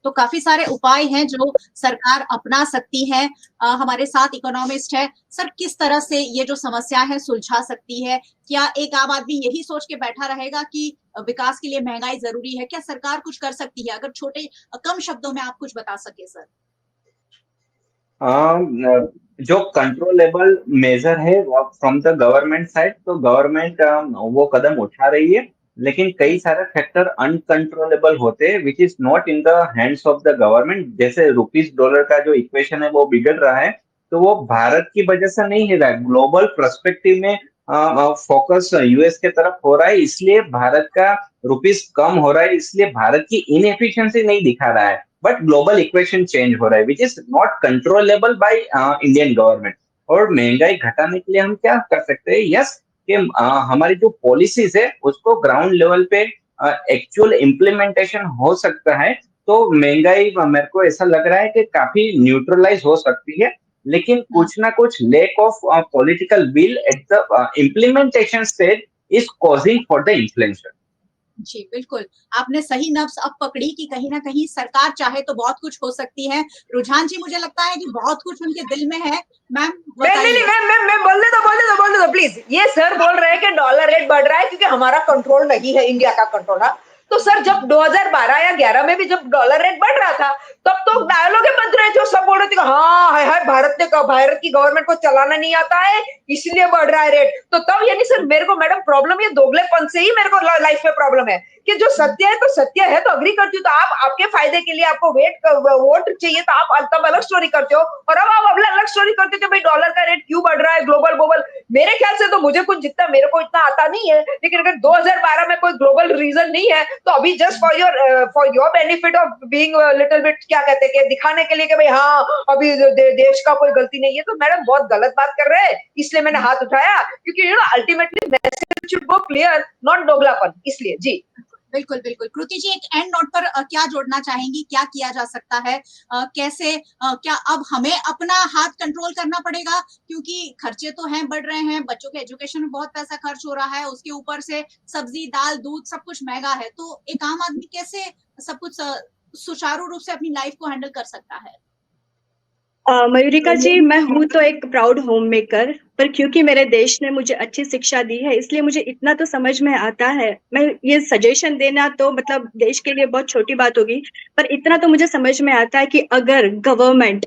तो काफी सारे उपाय हैं जो सरकार अपना सकती है। हमारे साथ इकोनॉमिस्ट है सर, किस तरह से ये जो समस्या है सुलझा सकती है? क्या एक आम आदमी यही सोच के बैठा रहेगा कि विकास के लिए महंगाई जरूरी है? क्या सरकार कुछ कर सकती है? अगर छोटे कम शब्दों में आप कुछ बता सके सर। जो कंट्रोलेबल मेजर है फ्रॉम द गवर्नमेंट साइड, तो गवर्नमेंट वो कदम उठा रही है, लेकिन कई सारे फैक्टर अनकंट्रोलेबल होते हैं which is not in the hands of the government. जैसे रुपीस डॉलर का जो इक्वेशन है वो बिगड़ रहा है, तो वो भारत की वजह से नहीं है, ग्लोबल पर्सपेक्टिव में फोकस यूएस के तरफ हो रहा है, इसलिए भारत का रुपीस कम हो रहा है, इसलिए भारत की इनएफिशिएंसी नहीं दिखा रहा है, बट ग्लोबल इक्वेशन चेंज हो रहा है which is not controllable by Indian government. और महंगाई घटाने के लिए हम क्या कर सकते हैं? यस, कि हमारी जो पॉलिसीज है उसको ग्राउंड लेवल पे एक्चुअल इम्प्लीमेंटेशन हो सकता है, तो महंगाई मेरे को ऐसा लग रहा है कि काफी न्यूट्रलाइज हो सकती है। लेकिन कुछ ना कुछ lack of political will at the implementation stage is causing for the inflation. जी, बिल्कुल। आपने सही नब्ज़ अब पकड़ी कि कहीं न कहीं सरकार चाहे तो बहुत कुछ हो सकती है। रुझान जी, मुझे लगता है कि बहुत कुछ उनके दिल में है। मैम नहीं नहीं, बताइए। मैं बोलने दो प्लीज। ये सर बोल रहे हैं कि डॉलर रेट बढ़ रहा है क्योंकि हमारा कंट्रोल नहीं है, इंडिया का कंट्रोल है। तो सर जब 2012 या 11 में भी जब डॉलर रेट बढ़ रहा था, तब तो डायलॉग बन रहे थे, सब बोल रहे थे कि हाँ हाय हाय, भारत की गवर्नमेंट को चलाना नहीं आता है इसलिए बढ़ रहा है रेट। तो तब यानी सर मेरे को मैडम प्रॉब्लम ये दोगलेपन से ही मेरे को लाइफ में प्रॉब्लम है कि जो सत्य है तो सत्य है, तो अग्री करती हूँ। तो आप आपके फायदे के लिए आपको वोट चाहिए तो आप तब अलग स्टोरी करते हो, और अब आप अलग स्टोरी करते हो कि भाई डॉलर का रेट क्यों बढ़ रहा है, ग्लोबल ग्लोबल। मेरे ख्याल से तो मुझे कुछ जितना मेरे को इतना आता नहीं है, लेकिन अगर 2012 में कोई ग्लोबल रीजन नहीं है तो अभी just for your benefit of being little bit, क्या कहते हैं कि दिखाने के लिए कि भाई हाँ अभी देश का कोई गलती नहीं है, तो मैडम बहुत गलत बात कर रहे हैं, इसलिए मैंने हाथ उठाया। क्योंकि ultimately message should go clear, not दोगलापन, इसलिए। जी बिल्कुल, बिल्कुल। कृति जी, एक एंड नोट पर क्या जोड़ना चाहेंगी? क्या किया जा सकता है? कैसे क्या अब हमें अपना हाथ कंट्रोल करना पड़ेगा? क्योंकि खर्चे तो हैं, बढ़ रहे हैं, बच्चों के एजुकेशन में बहुत पैसा खर्च हो रहा है, उसके ऊपर से सब्जी, दाल, दूध सब कुछ महँगा है। तो एक आम आदमी कैसे सब कुछ सुचारू रूप से अपनी लाइफ को हैंडल कर सकता है? मयूरिका जी, मैं हूँ तो एक प्राउड होम मेकर, पर क्योंकि मेरे देश ने मुझे अच्छी शिक्षा दी है इसलिए मुझे इतना तो समझ में आता है। मैं ये सजेशन देना तो मतलब देश के लिए बहुत छोटी बात होगी, पर इतना तो मुझे समझ में आता है कि अगर गवर्नमेंट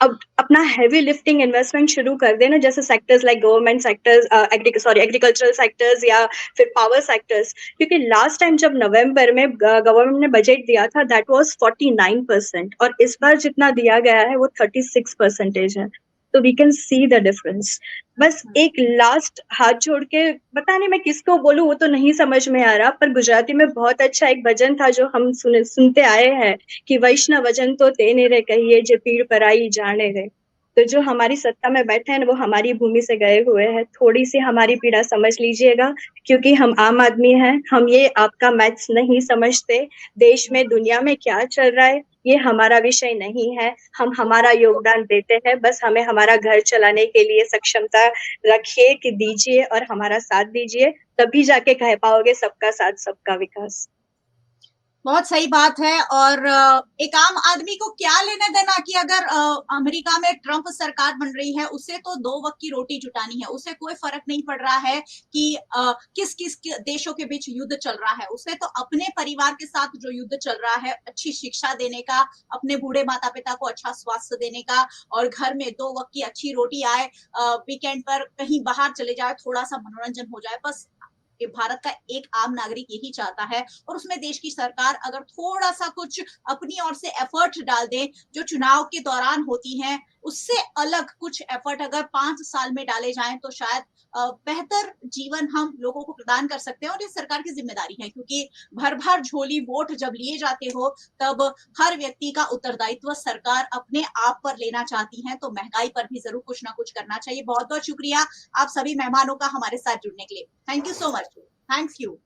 अब अपना हैवी लिफ्टिंग इन्वेस्टमेंट शुरू कर देना, जैसे sectors like government sectors, agricultural sectors या फिर पावर सेक्टर्स। क्योंकि लास्ट टाइम जब नवंबर में गवर्नमेंट ने बजट दिया था दैट वाज 49%, और इस बार जितना दिया गया है वो 36% है। तो we can see the difference. बस एक लास्ट हाथ जोड़ के, पता नहीं मैं किसको बोलूं, वो तो नहीं समझ में आ रहा, पर गुजराती में बहुत अच्छा एक भजन था जो हम सुनते आए हैं कि वैष्णव वजन तो तेने रे कहिए जे पीड़ पराई जाने रे। तो जो हमारी सत्ता में बैठे हैं वो हमारी भूमि से गए हुए हैं, थोड़ी सी हमारी पीड़ा समझ लीजिएगा, क्योंकि हम आम आदमी हैं, हम ये आपका मैथ्स नहीं समझते। देश में दुनिया में क्या चल रहा है ये हमारा विषय नहीं है, हम हमारा योगदान देते हैं, बस हमें हमारा घर चलाने के लिए सक्षमता रखिए कि दीजिए और हमारा साथ दीजिए, तभी जाके कह पाओगे सबका साथ सबका विकास। बहुत सही बात है। और एक आम आदमी को क्या लेना देना कि अगर अमेरिका में ट्रंप सरकार बन रही है, उससे तो 2 वक्त की रोटी जुटानी है, उससे कोई फर्क नहीं पड़ रहा है कि किस किस देशों के बीच युद्ध चल रहा है। उससे तो अपने परिवार के साथ जो युद्ध चल रहा है, अच्छी शिक्षा देने का, अपने बूढ़े माता पिता को अच्छा स्वास्थ्य देने का, और घर में 2 वक्त की अच्छी रोटी आए, वीकेंड पर कहीं बाहर चले जाए, थोड़ा सा मनोरंजन हो जाए, बस कि भारत का एक आम नागरिक यही चाहता है। और उसमें देश की सरकार अगर थोड़ा सा कुछ अपनी ओर से एफर्ट डाल दे, जो चुनाव के दौरान होती हैं, उससे अलग कुछ एफर्ट अगर 5 साल में डाले जाएं तो शायद बेहतर जीवन हम लोगों को प्रदान कर सकते हैं। और ये सरकार की जिम्मेदारी है, क्योंकि भर भर झोली वोट जब लिए जाते हो तब हर व्यक्ति का उत्तरदायित्व सरकार अपने आप पर लेना चाहती है। तो महंगाई पर भी जरूर कुछ ना कुछ करना चाहिए। बहुत बहुत शुक्रिया आप सभी मेहमानों का हमारे साथ जुड़ने के लिए। Thank you so much. Thanks you.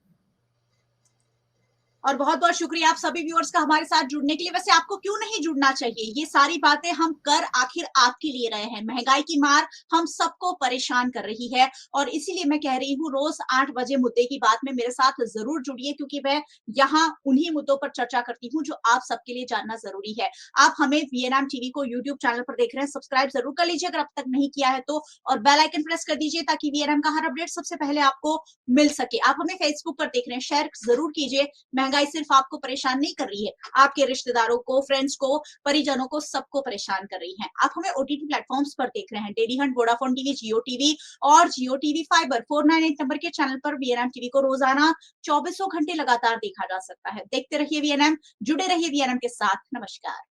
और बहुत बहुत शुक्रिया आप सभी व्यूअर्स का हमारे साथ जुड़ने के लिए। वैसे आपको क्यों नहीं जुड़ना चाहिए? ये सारी बातें हम कर आखिर आपके लिए रहे हैं। महंगाई की मार हम सबको परेशान कर रही है, और इसीलिए मैं कह रही हूँ रोज 8 बजे मुद्दे की बात में मेरे साथ जरूर जुड़िए, क्योंकि मैं यहाँ उन्हीं मुद्दों पर चर्चा करती हूँ जो आप सबके लिए जानना जरूरी है। आप हमें वीएनएम टीवी को यूट्यूब चैनल पर देख रहे हैं, सब्सक्राइब जरूर कर लीजिए अगर अब तक नहीं किया है तो, और बेल आइकन प्रेस कर दीजिए ताकि वीएनएम का हर अपडेट सबसे पहले आपको मिल सके। आप हमें फेसबुक पर देख रहे हैं, शेयर जरूर कीजिए। महंगाई सिर्फ आपको परेशान नहीं कर रही है, आपके रिश्तेदारों को, फ्रेंड्स को, परिजनों को, सबको परेशान कर रही है। आप हमें ओटीटी प्लेटफॉर्म्स पर देख रहे हैं, डेली हंट, वोडाफोन टीवी, जियो टीवी और जियो टीवी फाइबर 498 नंबर के चैनल पर वीएनएम टीवी को रोजाना 24 घंटे लगातार देखा जा सकता है। देखते रहिए वीएनएम, जुड़े रहिए वीएनएम के साथ। नमस्कार।